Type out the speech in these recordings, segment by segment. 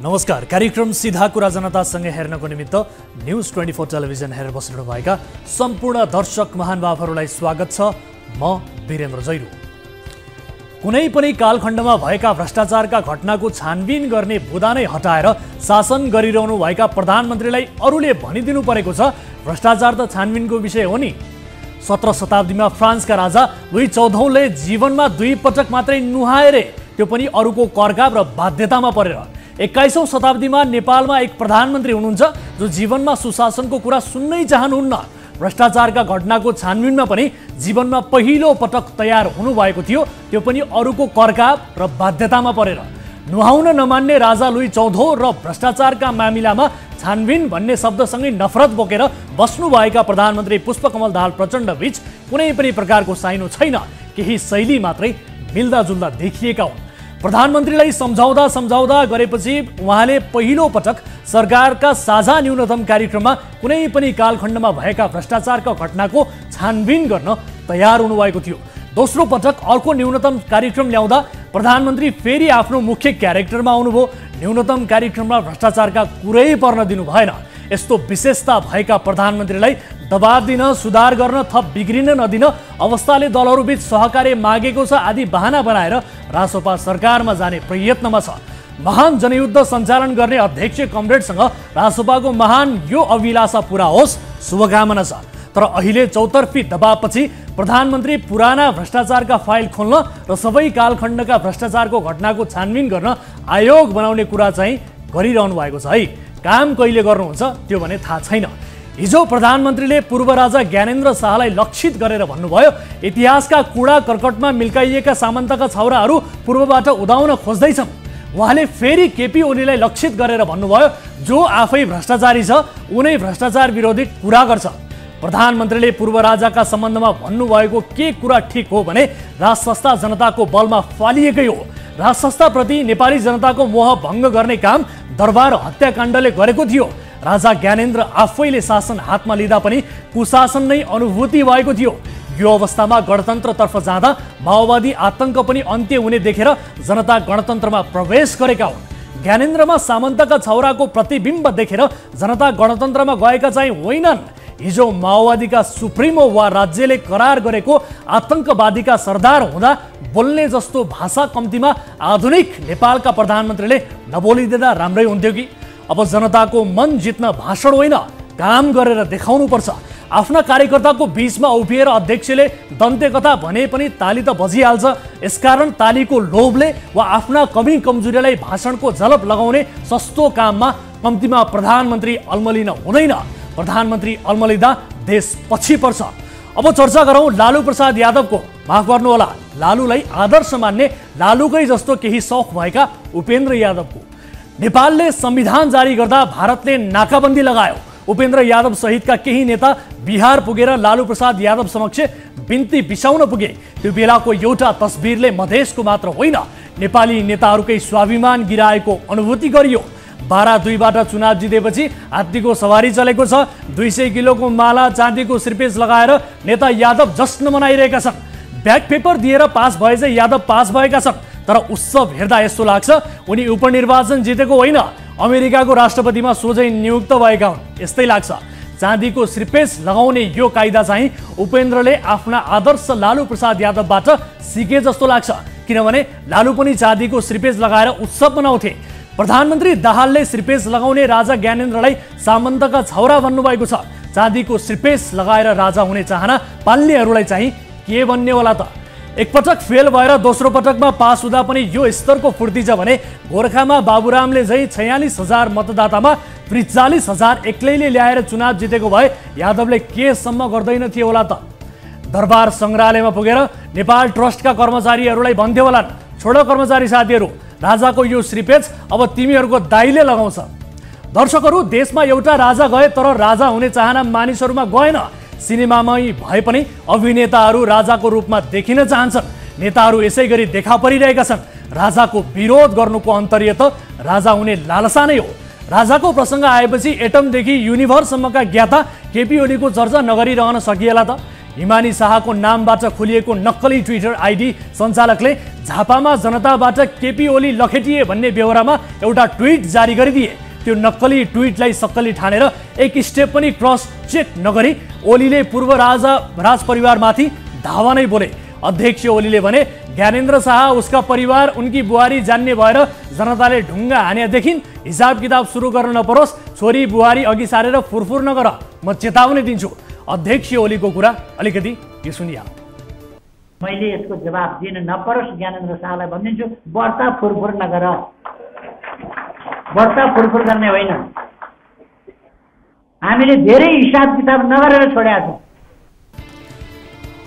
नमस्कार। कार्यक्रम सीधा कुरा जनतासँगै हेर्नको निमित्त न्यूज 24 टेलिभिजन हेरेर बस्नुभएका सम्पूर्ण दर्शक महानुभावहरूलाई स्वागत छ। म वीरेन्द्र जैरू। कुनै पनि कालखण्डमा भएका भ्रष्टाचारका घटनाको छानबिन गर्ने बुदा नै हटाएर शासन गरिरहनु भएका प्रधानमन्त्रीलाई अरूले भनिदिनु परेको छ भ्रष्टाचार त छानबिनको विषय हो नि। 17 शताब्दीमा फ्रान्सका राजा लुई 14औंले जीवनमा 2 पटक मात्रै नुहाए, त्यो पनि अरूको करकाप र बाध्यतामा परेर। 21औं शताब्दीमा नेपालमा एक प्रधानमन्त्री हुनुहुन्छ जो जीवनमा सुशासनको कुरा सुन्नै चाहनुहुन्न। भ्रष्टाचारका घटनाको छानबिनमा पनि जीवनमा पहिलो पटक तयार हुनुभएको थियो, त्यो पनि अरूको करकाप र बाध्यतामा परेर। नुहाउन नमान्ने राजा लुई 14औं र भ्रष्टाचारका मामिलामा छानबिन भन्ने शब्दसँगै नफरत बोकेर बस्नुभएका प्रधानमन्त्री पुष्पकमल दाहाल प्रचण्ड बीच कुनै पनि प्रकारको साइनो छैन, केही शैली मात्रै मिल्दाजुल्दा देखिएका हुन्। प्रधानमन्त्रीलाई सम्झाउँदा गरेपछि उहाँले पहिलो पटक सरकारका साझा न्यूनतम कार्यक्रममा कुनै पनि कालखण्डमा भएका भ्रष्टाचारका घटनाको छानबिन गर्न तयार हुनुभएको थियो। दोस्रो पटक अर्को न्यूनतम कार्यक्रम ल्याउँदा प्रधानमन्त्री फेरि आफ्नो मुख्य क्यारेक्टरमा आउनुभयो। न्यूनतम कार्यक्रममा भ्रष्टाचारका कुरै पर्न दिनु भएन। यस्तो विशेषता भएका प्रधानमन्त्रीलाई दबाब दिन, सुधार गर्न, थप बिग्रिन नदिन, अवस्थाले दलहरूबीच सहकार्य मागेको छ आदि बहाना बनाएर रासोपा सरकारमा जाने प्रयत्नमा छ। महान जनयुद्ध सञ्चालन गर्ने अध्यक्ष कमरेडसँग रासोपाको महान यो अभिलाषा पूरा होस्, शुभकामना छ। तर अहिले चौतर्फी दबावपछि प्रधानमन्त्री पुराना भ्रष्टाचारका फाइल खोल्न र सबै कालखण्डका भ्रष्टाचारको घटनाको छानबिन गर्न आयोग बनाउने कुरा चाहिँ गरिरहनु भएको छ है। काम कहिले गर्नुहुन्छ त्यो भने थाहा छैन। हिजो प्रधानमन्त्रीले पूर्व राजा ज्ञानेन्द्र शाहलाई लक्षित गरेर भन्नुभयो इतिहासका कुडा कर्कटमा मिल्काइएका सामन्तका छाउराहरू पूर्वबाट उदाउन खोज्दैछन्। उहाँले फेरि केपी ओलीलाई लक्षित गरेर भन्नुभयो जो आफै भ्रष्टाचारी छ उनै भ्रष्टाचार विरोधी कुरा गर्छ। प्रधानमन्त्रीले पूर्व राजाका सम्बन्धमा भन्नुभएको के कुरा ठिक हो भने राजसंस्था जनताको बलमा फालिएकै हो। राजसंस्थाप्रति नेपाली जनताको मोह भङ्ग गर्ने काम दरबार हत्याकाण्डले गरेको थियो। राजा ज्ञानेन्द्र आफैले शासन हातमा लिँदा पनि कुशासन नै अनुभूति भएको थियो। यो अवस्थामा गणतन्त्रतर्फ जाँदा माओवादी आतंक पनि अन्त्य हुने देखेर जनता गणतन्त्रमा प्रवेश गरेका हुन्। ज्ञानेन्द्रमा सामन्तका छाउराको प्रतिबिम्ब देखेर जनता गणतन्त्रमा गएका चाहिँ होइनन्। हिजो माओवादीका सुप्रिमो वा राज्यले करार गरेको आतंकवादीका सरदार हुँदा बोल्ने जस्तो भाषा कम्तीमा आधुनिक नेपालका प्रधानमन्त्रीले नबोलिदिँदा राम्रै हुन्थ्यो कि। अब जनताको मन जित्न भाषण होइन, काम गरेर देखाउनु पर्छ। आफ्ना कार्यकर्ताको बीचमा उभिएर अध्यक्षले दन्ते कथा भने पनि ताली त बजिहाल्छ। यसकारण तालीको लोभले वा आफ्ना कमी कमजोरीलाई भाषणको झलप लगाउने सस्तो काममा कम्तीमा प्रधानमन्त्री अल्मलिन हुँदैन। प्रधानमन्त्री अल्मलिँदा देश पछि पर्छ। अब चर्चा गरौँ लालू प्रसाद यादवको। माफ गर्नुहोला, लालूलाई आदर्श मान्ने लालूकै जस्तो केही सौख भएका उपेन्द्र यादवको। नेपालले संविधान जारी गर्दा भारतले नाकाबन्दी लगायो। उपेन्द्र यादव सहितका केही नेता बिहार पुगेर लालू प्रसाद यादव समक्ष बिन्ती बिसाउन पुगे। त्यो बेलाको एउटा तस्बिरले मधेसको मात्र होइन नेपाली नेताहरूकै स्वाभिमान गिराएको अनुभूति गरियो। 12-2बाट चुनाव जितेपछि हात्तीको सवारी चलेको छ। 200 किलोको माला चाँदीको सिरपेस लगाएर नेता यादव जश्न मनाइरहेका छन्। ब्याक पेपर दिएर पास भए चाहिँ यादव पास भएका छन्। तर उत्सव हेर्दा यस्तो लाग्छ उनी उपनिर्वाचन जितेको होइन, अमेरिकाको राष्ट्रपतिमा सोझै नियुक्त भएका हुन्। यस्तै लाग्छ। चाँदीको सिरपेस लगाउने यो कायदा चाहिँ उपेन्द्रले आफ्ना आदर्श लालू प्रसाद यादवबाट सिके जस्तो लाग्छ। किनभने लालू पनि चाँदीको सिरपेस लगाएर उत्सव मनाउँथे। प्रधानमन्त्री दाहालले सिरपेस लगाउने राजा ज्ञानेन्द्रलाई सामन्तका छाउरा भन्नुभएको छ। चाँदीको सिरपेस लगाएर राजा हुने चाहना पाल्नेहरूलाई चाहिँ के भन्ने होला त। एकपटक फेल भएर दोस्रो पटकमा पास हुँदा पनि यो स्तरको फुर्ती छ भने गोर्खामा बाबुरामले चाहिँ 46,000 मतदातामा 43,000 एक्लैले ल्याएर चुनाव जितेको भए यादवले केसम्म गर्दैन थियो होला त। दरबार सङ्ग्रहालयमा पुगेर नेपाल ट्रस्टका कर्मचारीहरूलाई भन्थ्यो होला, छोड कर्मचारी साथीहरू, राजाको यो श्रीपेच अब तिमीहरूको दाइले लगाउँछ। दर्शकहरू, देशमा एउटा राजा गए तर राजा हुने चाहना मानिसहरूमा गएन। सिनेमामै भए पनि अभिनेताहरू राजाको रूपमा देखिन चाहन्छन्। नेताहरू यसै गरी देखा परिरहेका छन्। राजाको विरोध गर्नुको अन्तर्य त राजा हुने लालसा नै हो। राजाको प्रसङ्ग आएपछि एटमदेखि युनिभर्ससम्मका ज्ञाता केपी ओलीको चर्चा नगरिरहन सकिएला त। इमानी शाहको नामबाट खोलिएको नक्कली ट्विटर आइडी सञ्चालकले झापामा जनताबाट केपी ओली लखेटिए भन्ने बेहोरामा एउटा ट्विट जारी गरिदिए। त्यो नक्कली ट्विटलाई सक्कली ठानेर एक स्टेप पनि क्रस चेक नगरी ओलीले पूर्व राज परिवारमाथि धावा नै बोले। अध्यक्ष ओलीले भने ज्ञानेन्द्र शाह उसका परिवार उनकी बुहारी जान्ने भएर जनताले ढुङ्गा हानेदेखि हिसाब किताब सुरु गर्न नपरोस्, छोरी बुहारी अघि सारेर फुरफुर नगर, म चेतावनी दिन्छु। अध्यक्ष ओलीको कुरा अलिकति यो सुनिया। मैले यसको जवाब दिन नपरोस् ज्ञानेन्द्र शाहलाई भनिदिन्छु, बढ्ता फुरफुर नगर, बढ्ता फुरफुर गर्ने होइन। हामीले धेरै हिसाब किताब नगरेर छोडेका छौँ।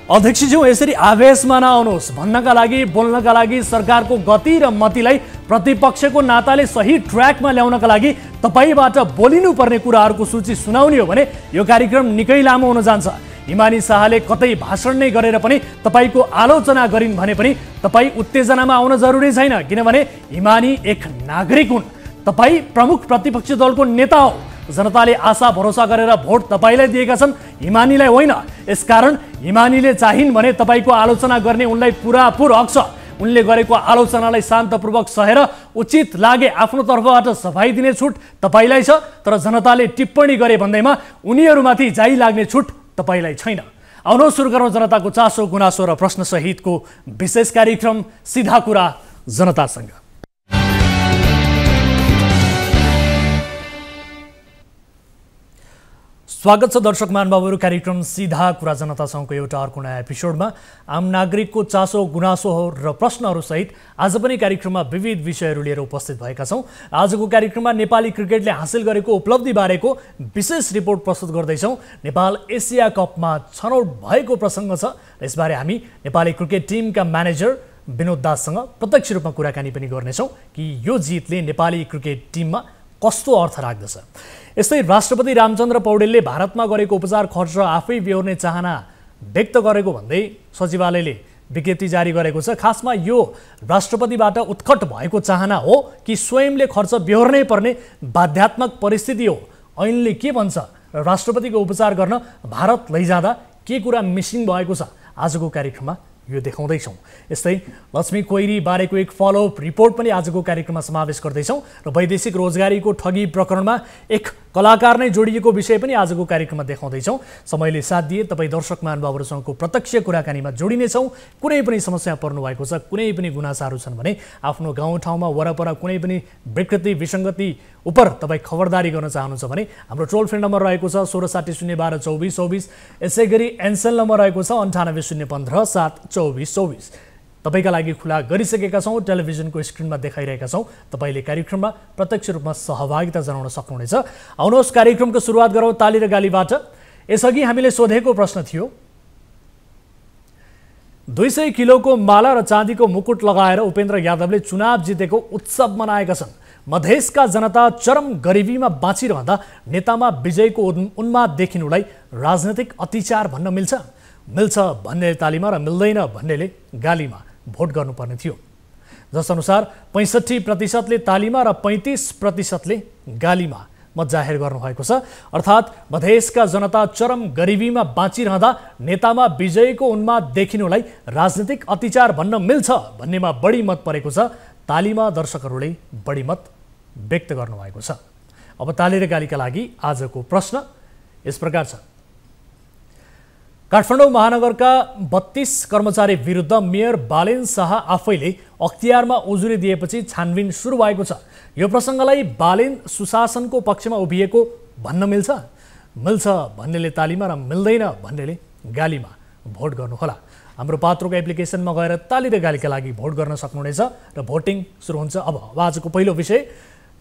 अध्यक्षज्यू यसरी आवेशमा नआउनुहोस्, भन्नका लागि बोल्नका लागि सरकारको गति र मतिलाई प्रतिपक्षको नाताले सही ट्र्याकमा ल्याउनका लागि तपाईबाट बोलिनुपर्ने कुराहरूको सूची सुनाउने हो भने यो कार्यक्रम निकै लामो हुन जान्छ। इमानी शाहले कतै भाषण नै गरेर पनि तपाईको आलोचना गरिन् भने पनि तपाईँ उत्तेजनामा आउन जरुरी छैन, किनभने इमानी एक नागरिक हुन्। तपाईँ प्रमुख प्रतिपक्षी दलको नेता हो। जनताले आशा भरोसा गरेर भोट तपाईलाई दिएका छन्, इमानीलाई होइन। यसकारण इमानीले चाहिन् भने तपाईको आलोचना गर्ने उनलाई पुरापुर हक छ। उनले गरेको आलोचनालाई शान्तपूर्वक सहेर उचित लागे आफ्नो तर्फबाट सफाई दिने छुट तपाईलाई छ, तर जनताले टिप्पणी गरे भन्दैमा उनीहरूमाथि जाइ लाग्ने छुट तपाईलाई छैन। आउनुहोस् सुरु गरौँ जनताको चासो गुनासो र प्रश्न सहितको विशेष कार्यक्रम सीधा कुरा जनतासँग। स्वागत छ दर्शक महानुभावहरू, कार्यक्रम सीधा कुरा जनतासँगको एउटा अर्को नयाँ एपिसोडमा आम नागरिकको चासो गुनासो र प्रश्नहरू सहित आज पनि कार्यक्रममा विविध विषयहरू लिएर उपस्थित भएका छौँ। आजको कार्यक्रममा नेपाली क्रिकेटले हासिल गरेको उपलब्धि बारेको विशेष रिपोर्ट प्रस्तुत गर्दैछौँ। नेपाल एसिया कपमा छनौट भएको प्रसङ्ग छ। यसबारे हामी नेपाली क्रिकेट टिमका म्यानेजर विनोद दाससँग प्रत्यक्ष रूपमा कुराकानी पनि गर्नेछौँ कि यो जितले नेपाली क्रिकेट टिममा कस्तो अर्थ राख्दछ। यस्तै राष्ट्रपति रामचन्द्र पौडेलले भारतमा गरेको उपचार खर्च आफै बेहोर्ने चाहना व्यक्त गरेको भन्दै सचिवालयले विज्ञप्ति जारी गरेको छ। खासमा यो राष्ट्रपतिबाट उत्कट भएको चाहना हो कि स्वयंले खर्च बेहोर्नै पर्ने बाध्यात्मक परिस्थिति हो? ऐनले के भन्छ र राष्ट्रपतिको उपचार गर्न भारत लैजाँदा के कुरा मिसिङ भएको छ? आजको कार्यक्रममा यो देखाउँदैछौँ। यस्तै लक्ष्मी कोइरी बारेको एक फलोअप रिपोर्ट पनि आजको कार्यक्रममा समावेश गर्दैछौँ र वैदेशिक रोजगारीको ठगी प्रकरणमा एक कलाकार नै जोडिएको विषय पनि आजको कार्यक्रममा देखाउँदैछौँ। समयले साथ दिए तपाईँ दर्शक महानुभावहरूसँगको प्रत्यक्ष कुराकानीमा जोडिनेछौँ। कुनै पनि समस्या पर्नु भएको छ, कुनै पनि गुनासाहरू छन् भने आफ्नो गाउँठाउँमा वरपर कुनै पनि विकृति विसङ्गति उप तपाईँ खबरदारी गर्न चाहनुहुन्छ भने हाम्रो टोल फ्री नम्बर रहेको छ 1660122424। यसै गरी एनसेल नम्बर रहेको छ 9801572424। तपाईका लागि खुला गरिसकेका छौँ। टेलिभिजनको स्क्रिनमा देखाइरहेका छौँ। तपाईँले कार्यक्रममा प्रत्यक्ष रूपमा सहभागिता जनाउन सक्नुहुनेछ। आउनुहोस् कार्यक्रमको सुरुवात गरौँ ताली र गालीबाट। यसअघि हामीले सोधेको प्रश्न थियो, 200 किलोको माला र चाँदीको मुकुट लगाएर उपेन्द्र यादवले चुनाव जितेको उत्सव मनाएका छन्। मधेसका जनता चरम गरिबीमा बाँचिरहँदा नेतामा विजयको उन्माद देखिनुलाई राजनैतिक अत्याचार भन्न मिल्छ? मिल्छ भन्नेले तालीमा र मिल्दैन भन्नेले गालीमा भोट गर्नुपर्ने थियो। जसअनुसार 65%ले तालीमा र 35%ले गालीमा मत जाहेर गर्नुभएको छ। अर्थात् मधेसका जनता चरम गरिबीमा बाँचिरहँदा नेतामा विजयको उन्माद देखिनुलाई राजनीतिक अत्याचार भन्न मिल्छ भन्नेमा बढी मत परेको छ। तालीमा दर्शकहरूले बढी मत व्यक्त गर्नुभएको छ। अब ताली र गालीका लागि आजको प्रश्न यस प्रकार छ। काठमाडौँ महानगरका 32 कर्मचारी विरुद्ध मेयर बालेन शाह आफैले अख्तियारमा उजुरी दिएपछि छानबिन सुरु भएको छ। यो प्रसङ्गलाई बालेन सुशासनको पक्षमा उभिएको भन्न मिल्छ? मिल्छ भन्नेले तालीमा र मिल्दैन भन्नेले गालीमा भोट गर्नुहोला। हाम्रो पात्रोको एप्लिकेसनमा गएर ताली र गालीका लागि भोट गर्न सक्नुहुनेछ र भोटिङ सुरु हुन्छ। अब आजको पहिलो विषय,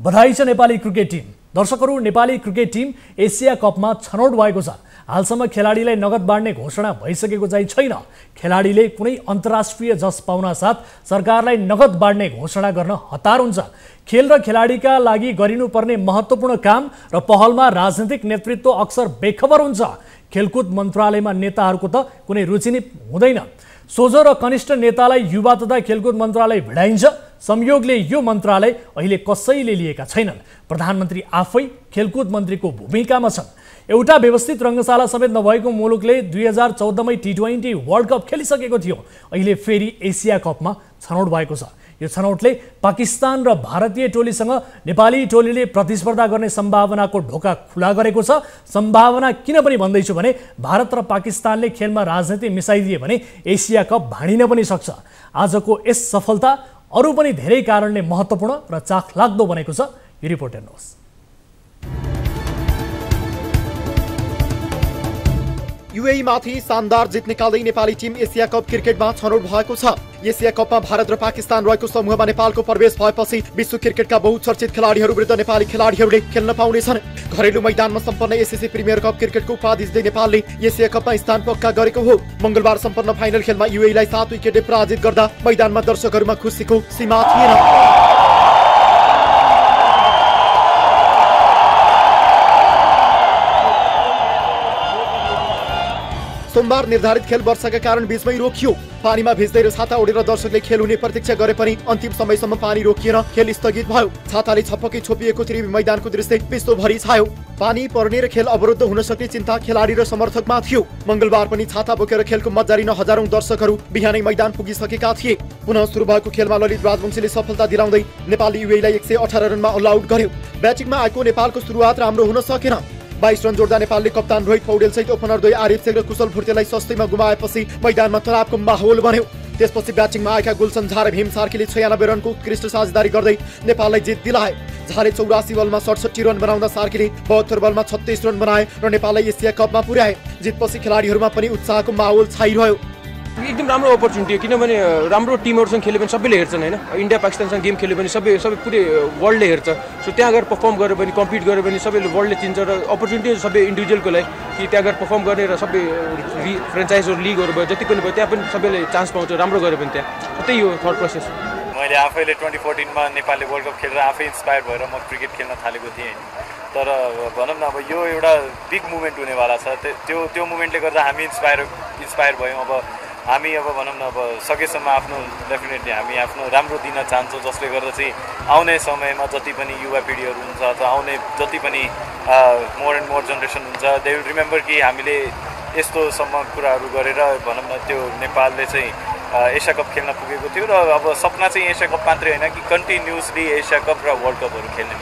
बधाई छ नेपाली क्रिकेट टिम। दर्शकहरू, नेपाली क्रिकेट टिम एसिया कपमा छनौट भएको छ। हालसम्म खेलाडीलाई नगद बाँड्ने घोषणा भइसकेको चाहिँ छैन। खेलाडीले कुनै अन्तर्राष्ट्रिय जस पाउन साथ सरकारलाई नगद बाँड्ने घोषणा गर्न हतार हुन्छ। खेल र खेलाडीका लागि गरिनुपर्ने महत्त्वपूर्ण काम र पहलमा राजनीतिक नेतृत्व अक्सर बेखबर हुन्छ। खेलकुद मन्त्रालयमा नेताहरूको त कुनै रुचि नै हुँदैन। सोझो र कनिष्ठ नेतालाई युवा तथा खेलकुद मन्त्रालय भिडाइन्छ। संयोगले यो मन्त्रालय अहिले कसैले लिएका छैनन्। प्रधानमन्त्री आफै खेलकुद मन्त्रीको भूमिकामा छन्। एउटा व्यवस्थित रङ्गशाला समेत नभएको मुलुकले 2014मै T20 वर्ल्ड कप खेलिसकेको थियो। अहिले फेरि एसिया कपमा छनौट भएको छ। यो छनौटले पाकिस्तान र भारतीय टोलीसँग नेपाली टोलीले प्रतिस्पर्धा गर्ने सम्भावनाको ढोका खुला गरेको छ। सम्भावना किन पनि भन्दैछु भने भारत र पाकिस्तानले खेलमा राजनीति मिसाइदिए भने एसिया कप भाँडिन पनि सक्छ। आजको यस सफलता अरू पनि धेरै कारणले महत्त्वपूर्ण र चाखलाग्दो बनेको छ। यो रिपोर्ट हेर्नुहोस्। युएई माथि शानदार जित निकाल्दै नेपाली टिम एसिया कप क्रिकेटमा छनौट भएको छ। एसिया कपमा भारत र पाकिस्तान रहेको समूहमा नेपालको प्रवेश भएपछि विश्व क्रिकेटका बहुचर्चित खेलाडीहरू विरुद्ध नेपाली खेलाडीहरूले खेल्न पाउनेछन्। घरेलु मैदानमा सम्पन्न एसएससी प्रिमियर कप क्रिकेटको उपाधि जित्दै नेपालले एसिया कपमा स्थान पक्का गरेको हो। मंगलबार सम्पन्न फाइनल खेलमा युएईलाई 7 विकेटले पराजित गर्दा मैदानमा दर्शकहरूमा खुसीको सीमा थिएन। सोमबार निर्धारित खेल वर्षाका कारण बीचमै रोकियो। पानीमा भिज्दै र छाता ओढेर दर्शकले खेल हुने प्रतीक्षा गरे पनि अन्तिम समयसम्म पानी रोकिएर खेल स्थगित भयो। छाताले छपक्कै छोपिएको त्रिवी मैदानको दृश्य विश्वभरि छायो। पानी पर्ने र खेल अवरुद्ध हुन सक्ने चिन्ता खेलाडी र समर्थकमा थियो। मंगलबार पनि छाता बोकेर खेलको मजा लिन हजारौं दर्शकहरू बिहानै मैदान पुगिसकेका थिए। पुनः सुरु भएको खेलमा ललित राजवंशीले सफलता दिलाउँदै नेपाली युएईलाई 118 रनमा अल आउट गर्यो। ब्याटिङमा आएको नेपालको सुरुवात राम्रो हुन सकेन। 22 रन जोड्दा नेपालले कप्तान रोहित पौडेल सहित ओपनर द्वय आरिफ शेख र कुशल भुर्तेलाई सस्तैमा गुमाएपछि मैदानमा तनावको माहौल बन्यो। त्यसपछि ब्याटिङमा आएका गुलसन झा र भीम सार्कीले 96 रनको उत्कृष्ट साझेदारी गर्दै नेपाललाई जित दिलाए। झाले 84 बलमा 67 रन बनाउँदा सार्कीले 72 बलमा 36 रन बनाए र नेपाललाई एसिया कपमा पुर्याए। जितपछि खेलाडीहरूमा पनि उत्साहको माहौल छाइरह्यो। एकदम राम्रो अपर्च्युनिटी हो, किनभने राम्रो टिमहरूसँग खेल्यो भने सबैले हेर्छन् हैन। इन्डिया पाकिस्तानसँग गेम खेल्यो भने सबै पुरै वर्ल्डले हेर्छ। सो त्यहाँ गएर पर्फर्म गर्यो भने कम्पिट गर्यो भने सबैले वर्ल्डले चिन्छ र अपर्च्युनिटी सबै इन्डिभिजुअलको लागि कि त्यहाँ गएर पर्फर्म गर्ने र सबै फ्रेन्चाइजहरू लिगहरू भयो जति पनि भयो त्यहाँ पनि सबैले चान्स पाउँछ राम्रो गर्यो भने त्यहाँ। त्यही हो थट प्रोसेस। मैले आफैले 2014मा नेपालले वर्ल्ड कप खेलेर आफै इन्स्पायर भएर म क्रिकेट खेल्न थालेको थिएँ। तर भनौँ न अब यो एउटा बिग मुभमेन्ट हुनेवाला छ। त्यो मुभमेन्टले गर्दा हामी इन्स्पायर भयौँ। अब हामी अब भनौँ न अब सकेसम्म आफ्नो डेफिनेटली हामी आफ्नो राम्रो दिन चाहन्छौँ, जसले गर्दा चाहिँ आउने समयमा जति पनि युवा पिँढीहरू हुन्छ अथवा आउने जति पनि मोर एन्ड मोर जेनेरेसन हुन्छ दे विल रिमेम्बर कि हामीले यस्तोसम्म कुराहरू गरेर भनौँ न त्यो नेपालले चाहिँ एसिया कप खेल्न पुगेको थियो र अब सपना चाहिँ एसिया कप मात्रै होइन कि कन्टिन्युसली एसिया कप र वर्ल्ड कपहरू खेल्ने।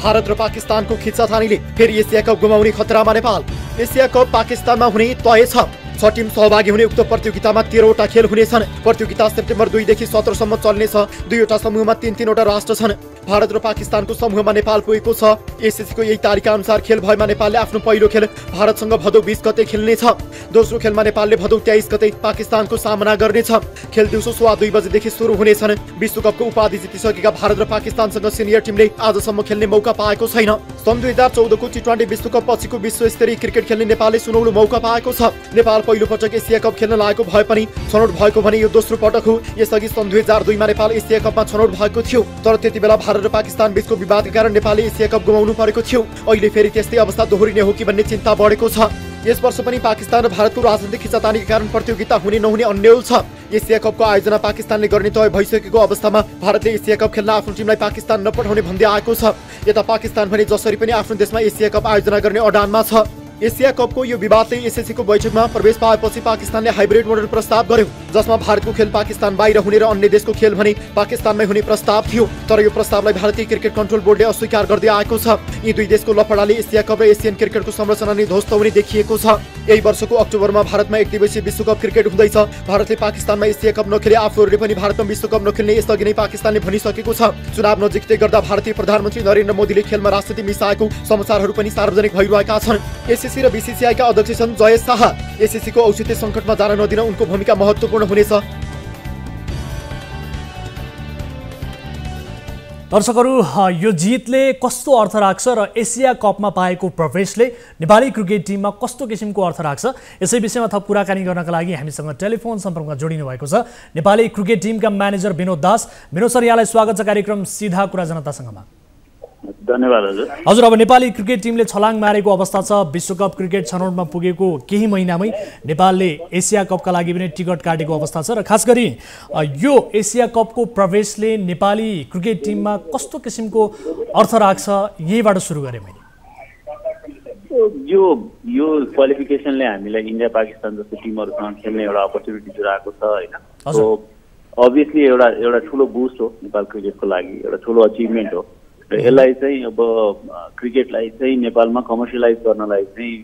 भारत र पाकिस्तानको खिच्चातानीले फेरि एसिया कप गुमाउने खतरामा नेपाल। एसिया कप पाकिस्तानमा हुने तय छ। 6 टिम सहभागी हुने उक्त प्रतियोगितामा 13वटा खेल हुनेछन्। प्रतियोगिता सेप्टेम्बर 2 देखि 17 सम्म चल्नेछ। 2वटा समूहमा 3-3वटा राष्ट्र छन्। भारत र पाकिस्तानको समूहमा नेपाल पुगेको छ। एसएससीको यही तालिका अनुसार खेल भएमा नेपालले आफ्नो पहिलो खेल भारतसँग भदौ 20 गते खेल्नेछ। दोस्रो खेलमा नेपालले भदौ 23 गते पाकिस्तानको सामना गर्नेछ। खेल दिउँसो 2:15 बजेदेखि सुरु हुनेछन्। विश्वकपको उपाधि जितिसकेका भारत र पाकिस्तानसँग सिनियर टिमले आजसम्म खेल्ने मौका पाएको छैन। सन् 2014 को T20 विश्वकप पछिको विश्वस्तरीय क्रिकेट खेल्ने नेपालले सुनौलो मौका पाएको छ। नेपाल पहिलो पटक एसिया कप खेल्न लागेको भए पनि छनौट भएको भने यो दोस्रो पटक हो। यसअघि सन् 2002 मा नेपाल एसिया कपमा छनौट भएको थियो। तर त्यति बेला भारत र पाकिस्तान बीचको विवादका कारण नेपालले एसिया कप गुमाउनु परेको थियो। अहिले फेरि त्यस्तै अवस्था दोहोरिने हो कि भन्ने चिन्ता बढेको छ। यस वर्ष पनि पाकिस्तान र भारतको राजनीतिक खिचातानीका कारण प्रतियोगिता हुने नहुने अन्यल छ। एसिया कपको आयोजना पाकिस्तानले गर्ने तय भइसकेको अवस्थामा भारतले एसिया कप खेल्न आफ्नो टिमलाई पाकिस्तान नपठाउने भन्दै आएको छ। यता पाकिस्तान भने जसरी पनि आफ्नो देशमा एसिया कप आयोजना गर्ने अडानमा छ। एसिया कपको यो विवादले एसएससीको बैठकमा प्रवेश पाएपछि पाकिस्तानले हाइब्रिड मोडल प्रस्ताव गर्यो, जसमा भारतको खेल पाकिस्तान बाहिर हुने र अन्य देशको खेल भने पाकिस्तानमै हुने प्रस्ताव थियो। तर यो प्रस्तावलाई भारतीय क्रिकेट कन्ट्रोल बोर्डले अस्वीकार गर्दै आएको छ। यी दुई देशको लफडाले एसिया कप र एसियन क्रिकेटको संरचना नै ध्वस्त हुने देखिएको छ। यही वर्षको अक्टोबरमा भारतमा एक दिवसीय विश्वकप क्रिकेट हुँदैछ। भारतले पाकिस्तानमा एसिया कप नखेले आफूहरूले पनि भारतमा विश्वकप नखेल्ने यसअघि नै पाकिस्तानले भनिसकेको छ। चुनाव नजिकै गर्दा भारतीय प्रधानमन्त्री नरेन्द्र मोदीले खेलमा राजनीति मिसाएको समाचारहरू पनि सार्वजनिक भइरहेका छन्। एसएससी र बीसीसीआईका अध्यक्ष छन् जय शाह। एसएससीको औचित्य सङ्कटमा जान नदिन उनको भूमिका महत्त्वपूर्ण हुनेछ। दर्शकहरू, यो जितले कस्तो अर्थ राख्छ र एसिया कपमा पाएको प्रवेशले नेपाली क्रिकेट टिममा कस्तो किसिमको अर्थ राख्छ, यसै विषयमा थप कुराकानी गर्नका लागि हामीसँग टेलिफोन सम्पर्कमा जोडिनु भएको छ नेपाली क्रिकेट टिमका म्यानेजर विनोद दास। विनोद सर, यहाँलाई स्वागत छ कार्यक्रम सीधा कुरा जनतासँगमा। धन्यवाद हजुर। अब नेपाली क्रिकेट टिमले छलाङ मारेको अवस्था छ। विश्वकप क्रिकेट छनौटमा पुगेको केही महिनामै नेपालले एसिया कपका लागि पनि टिकट काटेको अवस्था छ र खास गरी यो एसिया कपको प्रवेशले नेपाली क्रिकेट टिममा कस्तो किसिमको अर्थ राख्छ, यहीबाट सुरु गरेँ मैले। यो क्वालिफिकेसनले हामीलाई इन्डिया पाकिस्तान जस्तो टिमहरूसँग खेल्ने एउटा अपर्च्युनिटी जुराएको छ होइन। सो अभियसली एउटा ठुलो बुस्ट हो नेपाल क्रिकेटको लागि, एउटा ठुलो अचिभमेन्ट हो र यसलाई चाहिँ अब क्रिकेटलाई चाहिँ नेपालमा कमर्सियलाइज गर्नलाई चाहिँ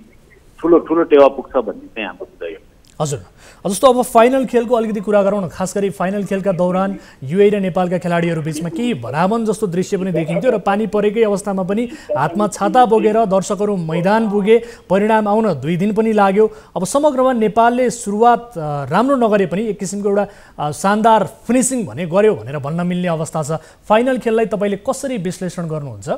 ठुलो ठुलो टेवा पुग्छ भन्ने चाहिँ हाम्रो बुझाइ हो। हजुर, जस्तो अब फाइनल खेलको अलिकति कुरा गरौँ न। खास गरी फाइनल खेलका दौरान युए र नेपालका खेलाडीहरू बिचमा केही भनामन जस्तो दृश्य पनि देखिन्थ्यो र पानी परेकै अवस्थामा पनि हातमा छाता बोकेर दर्शकहरू मैदान पुगे। परिणाम आउन 2 दिन पनि लाग्यो। अब समग्रमा नेपालले सुरुवात राम्रो नगरे पनि एक किसिमको एउटा शानदार फिनिसिङ भने गर्यो भनेर भन्न मिल्ने अवस्था छ। फाइनल खेललाई तपाईँले कसरी विश्लेषण गर्नुहुन्छ?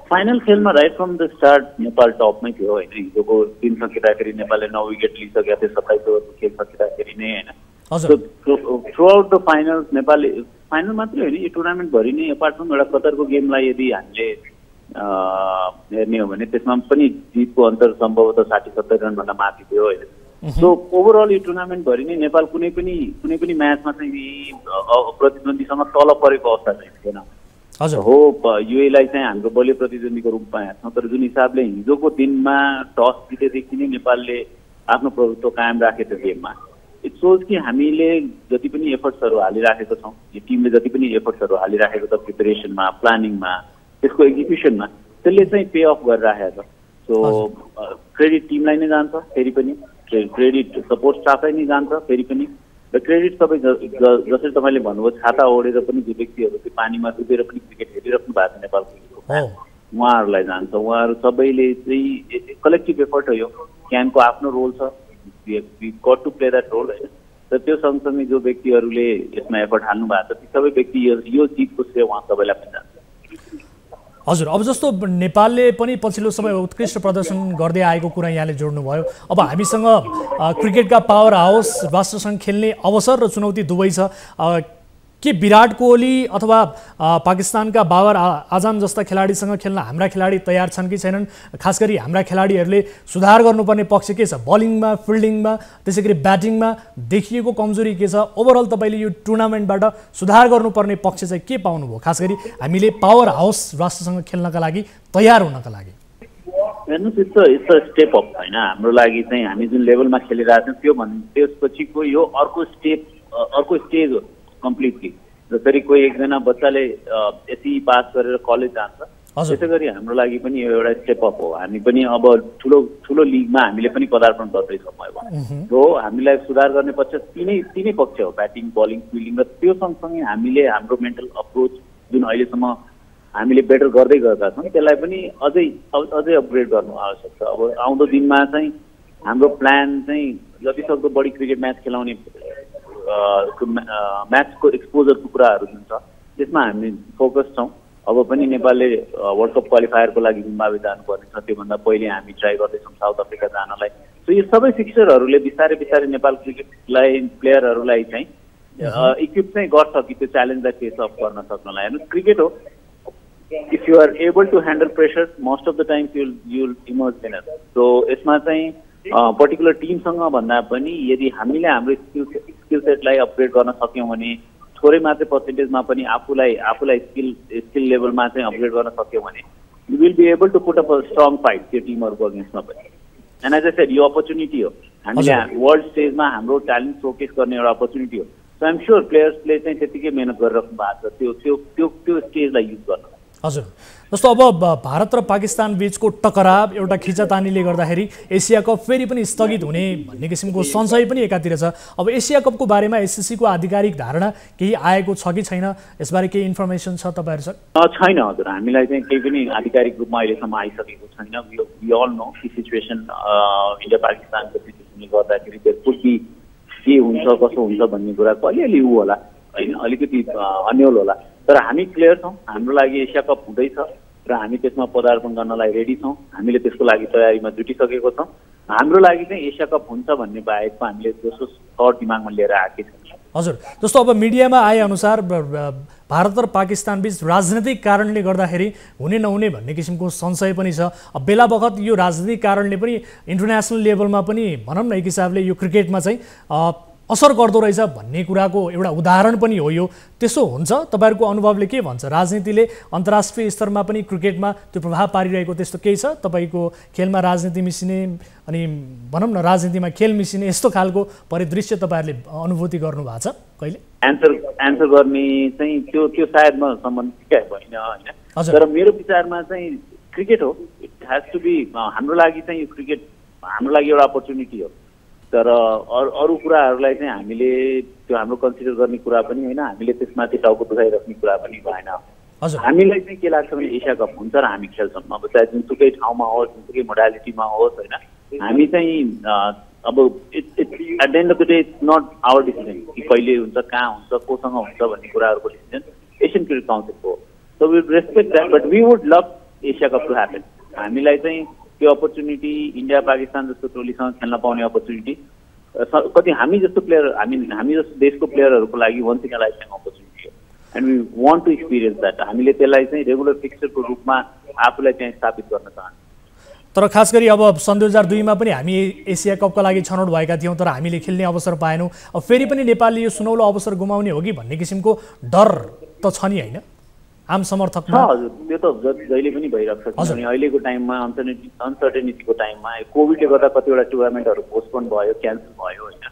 फाइनल खेलमा right from the start Nepal टपमै थियो होइन। हिजोको दिन सकिँदाखेरि नेपालले 9 विकेट लिइसकेका थियो 27 ओभरको खेल सकिँदाखेरि नै होइन। थ्रु आउट द फाइनल्स नेपालले, फाइनल मात्रै होइन यो टुर्नामेन्टभरि नै अपार्ट फ्रम एउटा कतारको गेमलाई यदि हामीले हेर्ने हो भने त्यसमा पनि जितको अन्तर सम्भवतः 60-70 रनभन्दा माथि थियो होइन। सो ओभरअल यो टुर्नामेन्टभरि नै नेपाल कुनै पनि म्याचमा चाहिँ प्रतिद्वन्दीसँग तल परेको अवस्था चाहिँ थिएन। हो युएलाई चाहिँ हाम्रो बलियो प्रतिद्वन्दीको रूपमा हेर्छौँ, तर जुन हिसाबले हिजोको दिनमा टस जितेदेखि नै नेपालले आफ्नो प्रभुत्व कायम राखेको थियो गेममा, इट सोज कि हामीले जति पनि एफर्ट्सहरू हालिराखेको छौँ, यो टिमले जति पनि एफर्ट्सहरू हालिराखेको छ प्रिपरेसनमा, प्लानिङमा, त्यसको एक्जिक्युसनमा, त्यसले चाहिँ पे अफ गरिराखेको छ। सो क्रेडिट टिमलाई नै जान्छ फेरि पनि, क्रेडिट सपोर्ट स्टाफलाई नै जान्छ फेरि पनि, र क्रेडिट सबै जसरी तपाईँले भन्नुभयो छाता ओढेर पनि जो व्यक्तिहरू त्यो पानीमा डुबेर पनि क्रिकेट हेरिराख्नु भएको छ नेपाल क्रिकेटको उहाँहरूलाई जान्छ। उहाँहरू सबैले चाहिँ कलेक्टिभ एफर्ट हो यो। क्यानको आफ्नो रोल छ, we got to play that role होइन। र त्यो सँगसँगै जो व्यक्तिहरूले यसमा एफर्ट हाल्नु भएको छ ती सबै व्यक्ति यो जितको श्रेय उहाँ सबैलाई पनि जान्छ। हजुर, अब जस्तो नेपालले पनि पछिल्लो समय उत्कृष्ट प्रदर्शन गर्दै आएको कुरा यहाँले जोड्नुभयो। अब हामीसँग क्रिकेटका पावर हाउस राष्ट्रसँग खेल्ने अवसर र चुनौती दुवै छ। के विराट कोहली अथवा पाकिस्तानका बाबर आजम जस्ता खेलाडीसँग खेल्न हाम्रा खेलाडी तयार छन् कि छैनन्? खास गरी हाम्रा खेलाडीहरूले सुधार गर्नुपर्ने पक्ष के छ? बलिङमा, फिल्डिङमा, त्यसै गरी ब्याटिङमा देखिएको कमजोरी के छ? ओभरअल तपाईँले यो टुर्नामेन्टबाट सुधार गर्नुपर्ने पक्ष चाहिँ के पाउनुभयो, खास गरी हामीले पावर हाउस राष्ट्रसँग खेल्नका लागि तयार हुनका लागि? हेर्नुहोस्, इट्स अ स्टेप अप होइन। हाम्रो लागि चाहिँ हामी जुन लेभलमा खेलिरहेको छौँ त्यसपछिको यो अर्को स्टेज हो कम्प्लिटली। जसरी कोही एकजना बच्चाले एसई पास गरेर कलेज जान्छ, त्यसै गरी हाम्रो लागि पनि यो एउटा स्टेप अप हो। हामी पनि अब ठुलो लिगमा हामीले पनि पदार्पण गर्दैछौँ अब। हो हामीलाई सुधार गर्ने पक्ष तिनै पक्ष हो, ब्याटिङ, बलिङ, फिल्डिङ, र त्यो सँगसँगै हामीले हाम्रो मेन्टल अप्रोच जुन अहिलेसम्म हामीले बेटर गर्दै गएका छौँ त्यसलाई पनि अझै अपग्रेड गर्नु आवश्यक छ। अब आउँदो दिनमा चाहिँ हाम्रो प्लान चाहिँ जतिसक्दो बढी क्रिकेट म्याच खेलाउने म्याचको एक्सपोजरको कुराहरू जुन छ त्यसमा हामी फोकस छौँ। अब पनि नेपालले वर्ल्ड कप क्वालिफायरको लागि जिम्बावे जानुपर्ने छ, त्योभन्दा पहिले हामी ट्राई गर्दैछौँ साउथ अफ्रिका जानलाई। सो यो सबै फिक्चरहरूले बिस्तारै बिस्तारै नेपाल क्रिकेटलाई प्लेयरहरूलाई चाहिँ इक्विप चाहिँ गर्छ कि त्यो च्यालेन्जलाई फेस अफ गर्न सक्नलाई। हेर्नुहोस्, क्रिकेट हो, if you are able to handle pressure most of the times you'll emerge winner. So यसमा चाहिँ पर्टिकुलर टिमसँग भन्दा पनि यदि हामीले हाम्रो स्किल सेटलाई अपग्रेड गर्न सक्यौँ भने, थोरै मात्रै पर्सेन्टेजमा पनि आफूलाई स्किल लेभलमा चाहिँ अपग्रेड गर्न सक्यौँ भने you will be able to put up a strong fight त्यो टिमहरूको अगेन्स्टमा पनि। एन्ड एज आई सेड यो अपर्च्युनिटी हो, हामीले वर्ल्ड स्टेजमा हाम्रो ट्यालेन्ट सोकेस गर्ने एउटा अपर्च्युनिटी हो। सो आइएम श्योर प्लेयर्सले चाहिँ त्यतिकै मेहनत गरिराख्नु भएको छ त्यो स्टेजलाई युज गर्न। हजुर, जस्तो अब भारत र पाकिस्तान बीचको टकराव एउटा खिचातानीले गर्दाखेरि एसिया कप फेरि पनि स्थगित हुने भन्ने किसिमको संशय पनि एकातिर छ। अब एसिया कपको बारेमा एससिसीको आधिकारिक धारणा केही आएको छ कि छैन, यसबारे केही इन्फर्मेसन छ तपाईँहरूसँग? छैन हजुर, हामीलाई चाहिँ केही पनि आधिकारिक रूपमा अहिलेसम्म आइसकेको छैन। वी अल नो कि सिचुएसन इन्डिया पाकिस्तानको सिचुएसनले गर्दाखेरि के हुन्छ कसो हुन्छ भन्ने कुराको अलिअलि होला होइन, अलिकति अन्यल होला। तर हामी क्लियर छौँ, हाम्रो लागि एसिया कप हुँदैछ र हामी त्यसमा पदार्पण गर्नलाई रेडी छौँ। हामीले त्यसको लागि तयारीमा जुटिसकेको छौँ। हाम्रो लागि चाहिँ एसिया कप हुन्छ भन्ने बाहेकको हामीले दोस्रो थर्ड दिमागमा लिएर आएकै छौँ। हजुर, जस्तो अब मिडियामा आए अनुसार भारत र पाकिस्तान बीच राजनैतिक कारणले गर्दाखेरि हुने नहुने भन्ने किसिमको संशय पनि छ। अब बेला बखत यो राजनैतिक कारणले पनि इन्टरनेसनल लेभलमा पनि भनौँ न एक हिसाबले यो क्रिकेटमा चाहिँ असर गर्दो रहेछ भन्ने कुराको एउटा उदाहरण पनि हो यो। त्यसो हुन्छ तपाईहरुको अनुभवले के भन्छ? राजनीतिले अन्तर्राष्ट्रिय स्तरमा पनि क्रिकेटमा त्यो प्रभाव पारिरहेको त्यस्तो केही छ? तपाईको खेलमा राजनीति मिसिने अनि भनौं न राजनीतिमा खेल मिसिने यस्तो खालको परिदृश्य तपाईहरुले अनुभूति गर्नु भएको छ कहिले? एन्सर गर्ने चाहिँ त्यो सायद म सम्बन्धित होइन हैन, तर मेरो विचारमा चाहिँ क्रिकेट हो, इट हैज टु बी हाम्रो लागि चाहिँ यो क्रिकेट हाम्रो लागि एउटा अपर्च्युनिटी हो। तर अरू कुराहरूलाई चाहिँ हामीले त्यो हाम्रो कन्सिडर गर्ने कुरा पनि होइन, हामीले त्यसमाथि टाउको दुखाइराख्ने कुरा पनि भएन। हामीलाई चाहिँ के लाग्छ भने एसिया कप हुन्छ र हामी खेल्छौँ, अब चाहे जुनसुकै ठाउँमा होस् जुनसुकै मोडालिटीमा होस् होइन, हामी चाहिँ अब at the end of the day it's not our decision कि कहिले हुन्छ, कहाँ हुन्छ, कोसँग हुन्छ भन्ने कुराहरूको डिसिजन एसियन क्रिकेट काउन्सिलको हो। So we respect that, but we would love Asia cup to happen. हामीलाई चाहिँ त्यो अपर्च्युनिटी इन्डिया पाकिस्तान जस्तो टोलीसँग खेल्न पाउने अपर्च्युनिटी कति हामी जस्तो प्लेयर हामी जस्तो देशको प्लेयरहरूको लागि once in a lifetime opportunity हो, and we want to experience that. हामीले त्यसलाई चाहिँ रेगुलर फिक्चरको रूपमा आफूलाई चाहिँ स्थापित गर्न चाहन्छौँ। तर खास गरी अब सन् 2002 मा पनि हामी एसिया कपका लागि छनौट भएका थियौँ, तर हामीले खेल्ने अवसर पाएनौँ। अब फेरि पनि नेपालले यो सुनौलो अवसर गुमाउने हो कि भन्ने किसिमको डर त छ नि होइन आम समर्थकमा? हजुर, त्यो त जहिले पनि भइरहेको छ। किनभने अहिलेको टाइममा अनसर्टेनिटीको टाइममा कोभिडले गर्दा कतिवटा टुर्नामेन्टहरू पोस्टपोन भयो, क्यान्सल भयो होइन,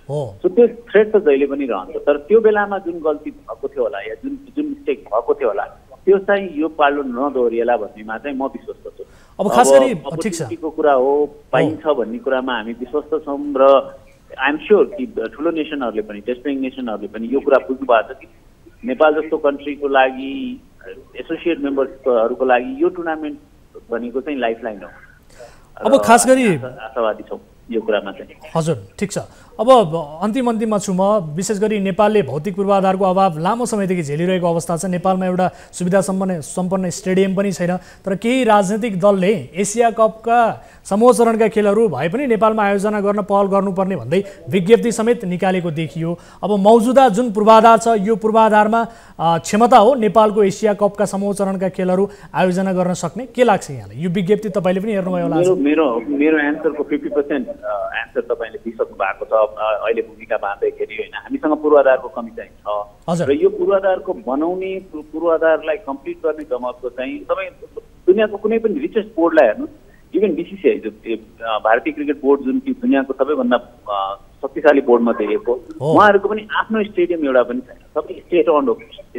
सो त्यो थ्रेट त जहिले पनि रहन्छ। तर त्यो बेलामा जुन गल्ती भएको थियो होला या जुन मिस्टेक भएको थियो होला त्यो चाहिँ यो पालो नदोहोरिएला भन्नेमा चाहिँ म विश्वास गर्छु। अब खास गरी ठिक छ को कुरा हो, पाइन्छ भन्ने कुरामा हामी विश्वस्त छौँ र आई एम स्योर कि ठुलो नेसनहरूले पनि टेस्टिङ नेसनहरूले पनि यो कुरा बुझ्नु भएको छ कि नेपाल जस्तो कन्ट्रीको लागि एसोसिएट मेम्बर्सहरूको लागि यो टुर्नामेन्ट भनेको चाहिँ लाइफलाइन हो। अब खास गरी आशावादी छौँ यो कुरामा चाहिँ। हजुर ठिक छ। अब अन्तिममा छु म। विशेष गरी नेपालले भौतिक पूर्वाधारको अभाव लामो समयदेखि झेलिरहेको अवस्था छ। नेपालमा एउटा सुविधा सम्पन्न स्टेडियम पनि छैन, तर केही राजनीतिक दलले एसिया कपका समूह चरणका खेलहरू भए पनि नेपालमा आयोजना गर्न पहल गर्नुपर्ने भन्दै विज्ञप्ति समेत निकालेको देखियो। अब मौजुदा जुन पूर्वाधार छ यो पूर्वाधारमा क्षमता हो नेपालको एसिया कपका समूह चरणका खेलहरू आयोजना गर्न सक्ने? के लाग्छ यहाँलाई? यो विज्ञप्ति तपाईँले पनि हेर्नुभयो होला। मेरो एन्सरको 50% एन्सर तपाईँले दिइसक्नु भएको छ अहिले भूमिका बाँध्दैखेरि होइन। हामीसँग पूर्वाधारको कमी चाहिँ छ र यो पूर्वाधारको बनाउने पूर्वाधारलाई कम्प्लिट गर्ने जमतको चाहिँ तपाईँ दुनियाँको कुनै पनि रिचेस्ट बोर्डलाई हेर्नु, इभन बीसीसीआई भारतीय क्रिकेट बोर्ड जुन कि दुनियाँको सबैभन्दा शक्तिशाली बोर्डमध्ये एक हो, उहाँहरूको पनि आफ्नो स्टेडियम एउटा पनि छैन। सबै स्टेट ओन्ड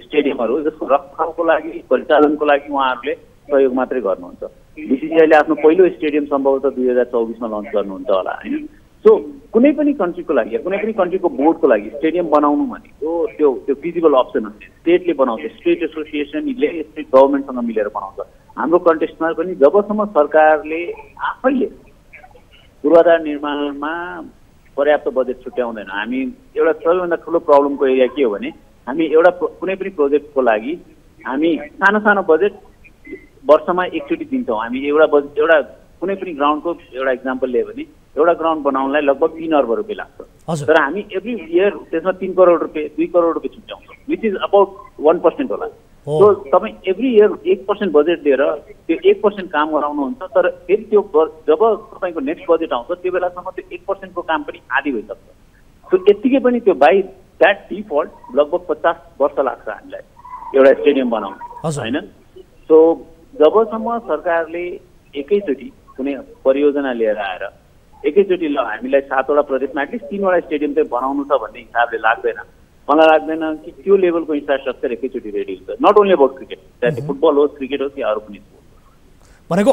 स्टेडियमहरू जसको रखरखावको लागि परिचालनको लागि उहाँहरूले सहयोग मात्रै गर्नुहुन्छ। बीसीसीआईले आफ्नो पहिलो स्टेडियम सम्भवतः 2024 मा लन्च गर्नुहुन्छ होला होइन। सो कुनै पनि कन्ट्रीको लागि कुनै पनि कन्ट्रीको बोर्डको लागि स्टेडियम बनाउनु भनेको त्यो फिजिबल अप्सन हुन्छ। स्टेटले बनाउँछ, स्टेट एसोसिएसनले स्टेट गभर्मेन्टसँग मिलेर बनाउँछ। हाम्रो कन्टेस्टमा पनि जबसम्म सरकारले आफैले पूर्वाधार निर्माणमा पर्याप्त बजेट छुट्याउँदैन, हामी एउटा सबैभन्दा ठुलो प्रब्लमको एरिया के हो भने हामी एउटा कुनै पनि प्रोजेक्टको लागि हामी सानो बजेट वर्षमा एकचोटि दिन्छौँ। हामी एउटा कुनै पनि ग्राउन्डको एउटा इक्जाम्पल लियो भने एउटा ग्राउन्ड बनाउनलाई लगभग 3 अर्ब रुपियाँ लाग्छ, तर हामी एभ्री इयर त्यसमा 3 करोड रुपियाँ 2 करोड रुपियाँ छुट्याउँछौँ, विच इज अबाउट 1% होला। सो तपाईँ एभ्री इयर 1% बजेट दिएर त्यो 1% काम गराउनुहुन्छ, तर फेरि त्यो जब तपाईँको नेक्स्ट बजेट आउँछ त्यो बेलासम्म त्यो 1% को काम पनि आधी भइसक्छ। सो यत्तिकै पनि त्यो बाई द्याट डिफल्ट लगभग 50 वर्ष लाग्छ हामीलाई एउटा स्टेडियम बनाउनु होइन। सो जबसम्म सरकारले एकैचोटि कुनै परियोजना लिएर आएर एकैचोटि ल हामीलाई 7 वटा प्रदेशमा एटलिस्ट 3 वटा स्टेडियम चाहिँ बनाउनु छ भन्ने हिसाबले लाग्दैन, मलाई लाग्दैन कि त्यो लेभलको इन्फ्रास्ट्रक्चर एकैचोटि रेडी हुन्छ। नट ओन्ली अबाउट क्रिकेट, चाहे फुटबल होस् क्रिकेट होस् या अरू पनि भनेको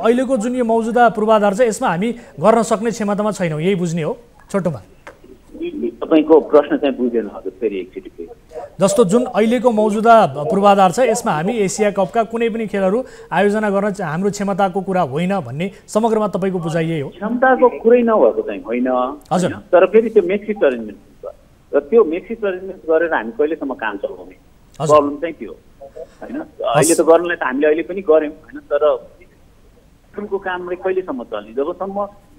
अहिलेको जुन यो मौजुदा पूर्वाधार छ यसमा हामी गर्न सक्ने क्षमतामा छैनौँ, यही बुझ्ने हो छोटोमा? तपाईँको प्रश्न चाहिँ बुझेन हजुर, फेरि एकचोटि जस्तो जुन अहिलेको मौजुदा पूर्वाधार छ यसमा हामी एसिया कपका कुनै पनि खेलहरू आयोजना गर्न हाम्रो क्षमताको कुरा होइन भन्ने समग्रमा तपाईँको बुझाइ यही हो? क्षमताको कुरै नभएको चाहिँ होइन, तर फेरि त्यो मेकसिफ्ट अरेन्जमेन्ट हुन्छ र त्यो मेकसिफ्ट अरेन्जमेन्ट गरेर हामी कहिलेसम्म काम चलाउने प्रब्लम चाहिँ त्यो होइन। अहिले त गर्नलाई त हामीले अहिले पनि गऱ्यौँ होइन, तर को कामले कहिलेसम्म चल्ने? जबसम्म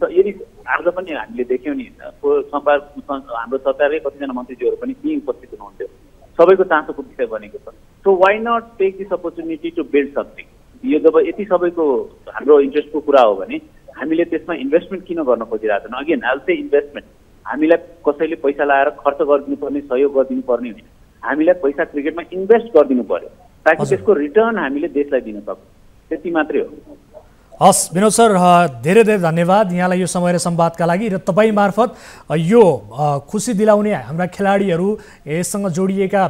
यदि आज पनि हामीले देख्यौँ नि हाम्रो सरकारले कतिजना मन्त्रीज्यूहरू पनि त्यहीँ उपस्थित हुनुहुन्थ्यो, सबैको चासोको विषय बनेको छ। So why not take this opportunity to build something? यो जब यति सबैको हाम्रो इन्ट्रेस्टको कुरा हो भने हामीले त्यसमा इन्भेस्टमेन्ट किन गर्न खोजिरहेको छैन? Again I will say investment हामीलाई कसैले पैसा लाएर खर्च गरिदिनु पर्ने, सहयोग गरिदिनु पर्ने होइन। हामीलाई पैसा क्रिकेटमा इन्भेस्ट गरिदिनु पर्यो ताकि त्यसको रिटर्न हामीले देशलाई दिन सकौँ, त्यति मात्रै हो। हस् विनोद सर, धेरै धेरै धन्यवाद यहाँलाई यो समय र संवादका लागि र तपाईँ मार्फत यो खुसी दिलाउने हाम्रा खेलाडीहरू, यससँग जोडिएका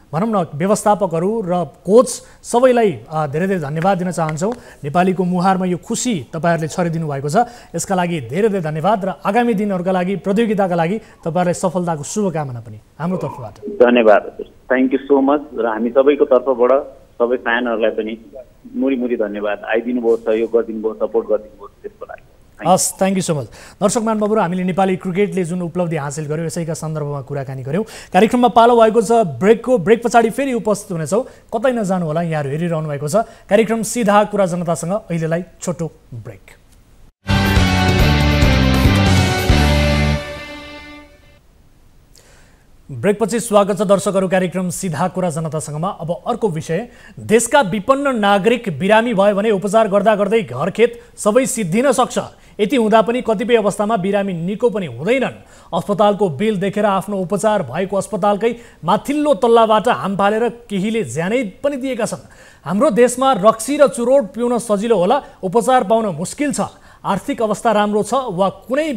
भनौँ न व्यवस्थापकहरू र कोच सबैलाई धेरै धेरै धन्यवाद दिन चाहन्छौँ। नेपालीको मुहारमा यो खुसी तपाईँहरूले छरिदिनु भएको छ, यसका लागि धेरै धेरै धन्यवाद र आगामी दिनहरूका लागि प्रतियोगिताका लागि तपाईँहरूलाई सफलताको शुभकामना पनि हाम्रो तर्फबाट। धन्यवाद, थ्याङ्क यू सो मच। र हामी सबैको तर्फबाट सबै फ्यानहरूलाई पनि मुरी धन्यवाद, आइदिनु भयो, सहयोग गरिदिनु भयो, सपोर्ट गरिदिनु भयो, त्यसको लागि हस् थ्याङ्क यू सो मच। दर्शक महानुभावहरू, हामीले नेपाली क्रिकेटले जुन उपलब्धि हासिल गर्यो यसैका सन्दर्भमा कुराकानी गऱ्यौँ। कार्यक्रममा पालो भएको छ ब्रेक पछाडि फेरि उपस्थित हुनेछौँ, कतै नजानु होला, यहाँहरू हेरिरहनु भएको छ कार्यक्रम सीधा कुरा जनतासँग। अहिलेलाई छोटो ब्रेक। ब्रेकपछि स्वागत छ दर्शकहरू कार्यक्रम सीधा कुरा जनतासँगमा। अब अर्को विषय, देशका विपन्न नागरिक बिरामी भयो भने उपचार गर्दा गर्दै घर खेत सबै सिद्धिन सक्छ। यति हुँदा पनि कतिपय अवस्थामा बिरामी निको पनि हुँदैनन्। अस्पतालको बिल देखेर आफ्नो उपचार भएको अस्पतालकै माथिल्लो तल्लाबाट हाम फालेर केहीले ज्यानै पनि दिएका छन्। हाम्रो देशमा रक्सी र चुरोट पिउन सजिलो होला, उपचार पाउन मुस्किल छ। आर्थिक अवस्था राम्रो छ वा कुनै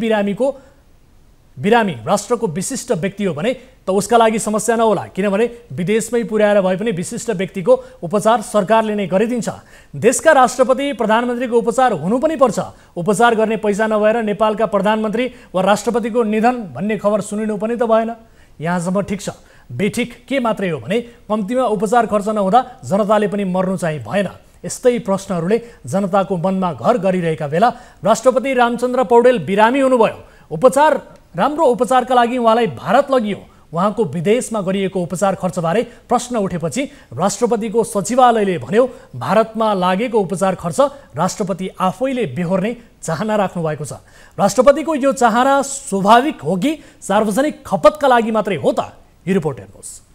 बिरामी राष्ट्रको विशिष्ट व्यक्ति हो भने त उसका लागि समस्या नहोला, किनभने विदेशमै पुर्याएर भए पनि विशिष्ट व्यक्तिको उपचार सरकारले नै गरिदिन्छ। देशका राष्ट्रपति प्रधानमन्त्रीको उपचार हुनु पनि पर्छ। उपचार गर्ने पैसा नभएर नेपालका प्रधानमन्त्री वा राष्ट्रपतिको निधन भन्ने खबर सुनिनु पनि त भएन। यहाँसम्म ठिक छ, बेठिक के मात्रै हो भने कम्तीमा उपचार खर्च नहुँदा जनताले पनि मर्नु चाहिँ भएन। यस्तै प्रश्नहरूले जनताको मनमा घर गरिरहेका बेला राष्ट्रपति रामचन्द्र पौडेल बिरामी हुनुभयो। राम्रो उपचारका लागि उहाँलाई भारत लगियो। उहाँको विदेशमा गरिएको उपचार खर्चबारे प्रश्न उठेपछि राष्ट्रपतिको सचिवालयले भन्यो भारतमा लागेको उपचार खर्च राष्ट्रपति आफैले बेहोर्ने चाहना राख्नु भएको छ। राष्ट्रपतिको यो चाहना स्वाभाविक हो कि सार्वजनिक खपतका लागि मात्रै हो त? यो रिपोर्ट हेर्नुहोस्।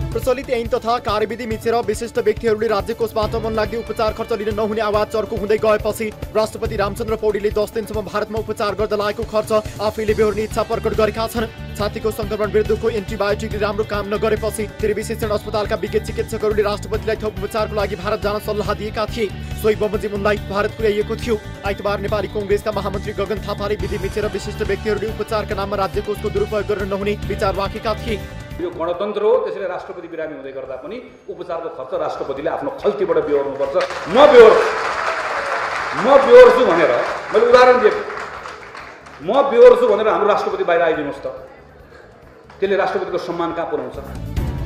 प्रचलित ऐन तथा कार्यविधि मिचेर विशिष्ट व्यक्तिहरूले राज्य कोषबाट मनलाग्ने उपचार खर्च लिन नहुने आवाज चर्को हुँदै गएपछि राष्ट्रपति रामचन्द्र पौडेलले 10 दिनसम्म भारतमा उपचार गर्दा लागेको खर्च आफैले बेहोर्ने इच्छा प्रकट गरेका छन्। छातीको संक्रमण विरुद्धको एन्टिबायोटिकले राम्रो काम नगरेपछि धेरै विशेषण अस्पतालका विज्ञ चिकित्सकहरूले राष्ट्रपतिलाई थप उपचारको लागि भारत जान सल्लाह दिएका थिए। सोही बमोजिम उनलाई भारत पुर्याइएको थियो। आइतबार नेपाली कांग्रेसका महामन्त्री गगन थापाले विधि मिचेर विशिष्ट व्यक्तिहरूले उपचारका नाममा राज्य कोषको दुरुपयोग गर्न नहुने विचार राखेका थिए। यो गणतन्त्र हो, त्यसैले राष्ट्रपति बिरामी हुँदै गर्दा पनि उपचारको खर्च राष्ट्रपतिले आफ्नो खल्तीबाट बेहोर्नुपर्छ। म बेहोर्छु भनेर मैले उदाहरण दिएको, म बेहोर्छु भनेर हाम्रो राष्ट्रपति बाहिर आइदिनुहोस् त, त्यसले राष्ट्रपतिको सम्मान कहाँ पुर्याउँछ?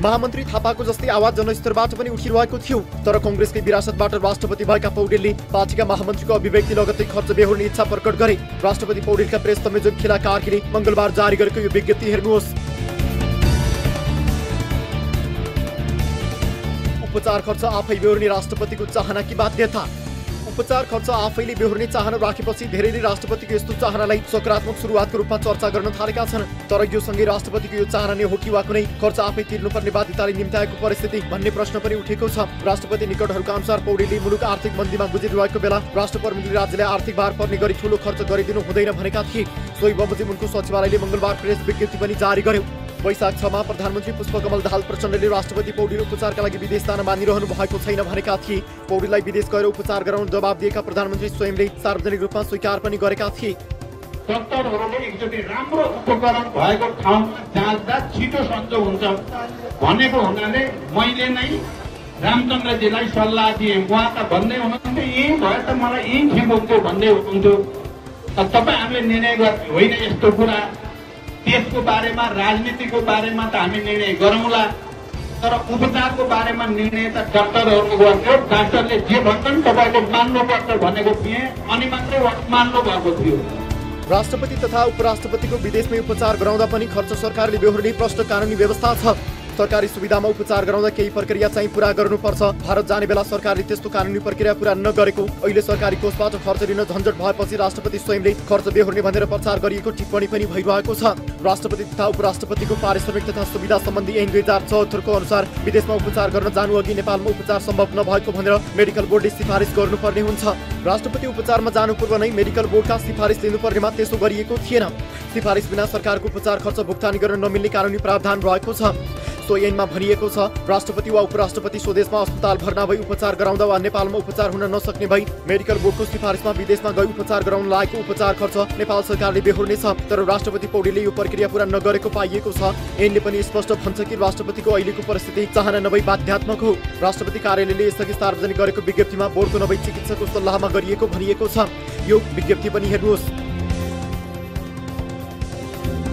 महामन्त्री थापाको जस्तै आवाज जनस्तरबाट पनि उठिरहेको थियो। तर कांग्रेसकै विरासतबाट राष्ट्रपति भएका पौडेलले पार्टीका महामन्त्रीको अभिव्यक्ति लगत्तै खर्च बेहोर्ने इच्छा प्रकट गरे। राष्ट्रपति पौडेलका प्रेस संयोजक खिला कार्कीले मंगलबार जारी गरेको यो विज्ञप्ति हेर्नुहोस्। उपचार खर्च आफै बेहोर्ने राष्ट्रपतिको चाहना कि बाध्यता? उपचार खर्च आफैले बेहोर्ने चाहना राखेपछि धेरैले राष्ट्रपतिको यस्तो चाहनालाई सकारात्मक सुरुवातको रूपमा चर्चा गर्न थालेका छन्। तर यो सँगै राष्ट्रपतिको यो चाहना नै हो कि वा कुनै खर्च आफै तिर्नुपर्ने बाध्यताले निम्त्याएको परिस्थिति भन्ने प्रश्न पनि उठेको छ। राष्ट्रपति निकटहरूका अनुसार पौडेलले मुलुक आर्थिक मन्दीमा गुज्रिरहेको बेला राष्ट्रप्रमुखले राज्यलाई आर्थिक भार पर्ने गरी ठूलो खर्च गरिदिनु हुँदैन भनेका थिए। सोही बमोजिम उनको सचिवालयले मंगलबार प्रेस विज्ञप्ति पनि जारी गर्यो। वैशाख 6 मा प्रधानमन्त्री पुष्पकमल दाहाल प्रचण्डले राष्ट्रपति पौडेल उपचारका लागि विदेश जान मानिरहनु भएको छैन भनेका थिए। पौडेललाई विदेश गएर उपचार गराउन जवाब दिएका प्रधानमन्त्री स्वयंले सार्वजनिक रूपमा स्वीकार पनि गरेका थिए। डाक्टरहरूले एकचोटि राम्रो उपकरण भएको ठाउँमा जाँच्दा छिटो सन्चो हुन्छ भनेको हुनाले मैले नै रामचन्द्रजीलाई सल्लाह दिएँ। उहाँ त भन्दै हुनुहुन्थ्यो यही भए त मलाई यही ठिक हुन्थ्यो भन्दै हुनुहुन्थ्यो। तपाईँ हामीले निर्णय गर्ने होइन यस्तो कुरा, देशको बारेमा राजनीतिको बारेमा त हामी निर्णय गरौँला, तर उपचारको बारेमा निर्णय त डाक्टरहरूको गर्थ्यो। डाक्टरले जे भन्छन् तपाईँले मान्नुपर्छ भनेको थिएँ अनि मात्रै मान्नु भएको थियो। राष्ट्रपति तथा उपराष्ट्रपतिको विदेशमै उपचार गराउँदा पनि खर्च सरकारले बेहोर्ने प्रश्न कानुनी व्यवस्था छ। सरकारी सुविधामा उपचार गराउँदा केही प्रक्रिया चाहिँ पूरा गर्नुपर्छ। भारत जाने बेला सरकारले त्यस्तो कानुनी प्रक्रिया पूरा नगरेको, अहिले सरकारी कोषबाट खर्च लिन झन्झट भएपछि राष्ट्रपति स्वयंले खर्च बेहोर्ने भनेर प्रचार गरिएको टिप्पणी पनि भइरहेको छ। राष्ट्रपति तथा उपराष्ट्रपतिको पारिश्रमिक तथा सुविधा सम्बन्धी ऐन 2074 को अनुसार विदेशमा उपचार गर्न जानु अघि नेपालमा उपचार सम्भव नभएको भनेर मेडिकल बोर्डले सिफारिस गर्नुपर्ने हुन्छ। राष्ट्रपति उपचारमा जानु पूर्व नै मेडिकल बोर्डका सिफारिस लिनुपर्नेमा त्यसो गरिएको थिएन। सिफारिस बिना सरकारको उपचार खर्च भुक्तानी गर्न नमिल्ने कानुनी प्रावधान रहेको छ। सो ऐनमा भनिएको छ राष्ट्रपति वा उपराष्ट्रपति स्वदेशमा अस्पताल भर्ना भई उपचार गराउँदा वा नेपालमा उपचार हुन नसक्ने भई मेडिकल बोर्डको सिफारिसमा विदेशमा गई उपचार गराउन लागेको उपचार खर्च नेपाल सरकारले बेहोर्नेछ। तर राष्ट्रपति पौडेलले यो प्रक्रिया पूरा नगरेको पाइएको छ। ऐनले पनि स्पष्ट भन्छ कि राष्ट्रपतिको अहिलेको परिस्थिति चाहना नभई बाध्यात्मक हो। राष्ट्रपति कार्यालयले यसअघि सार्वजनिक गरेको विज्ञप्तिमा बोर्डको नभई चिकित्सकको सल्लाहमा गरिएको भनिएको छ। यो विज्ञप्ति पनि हेर्नुहोस्।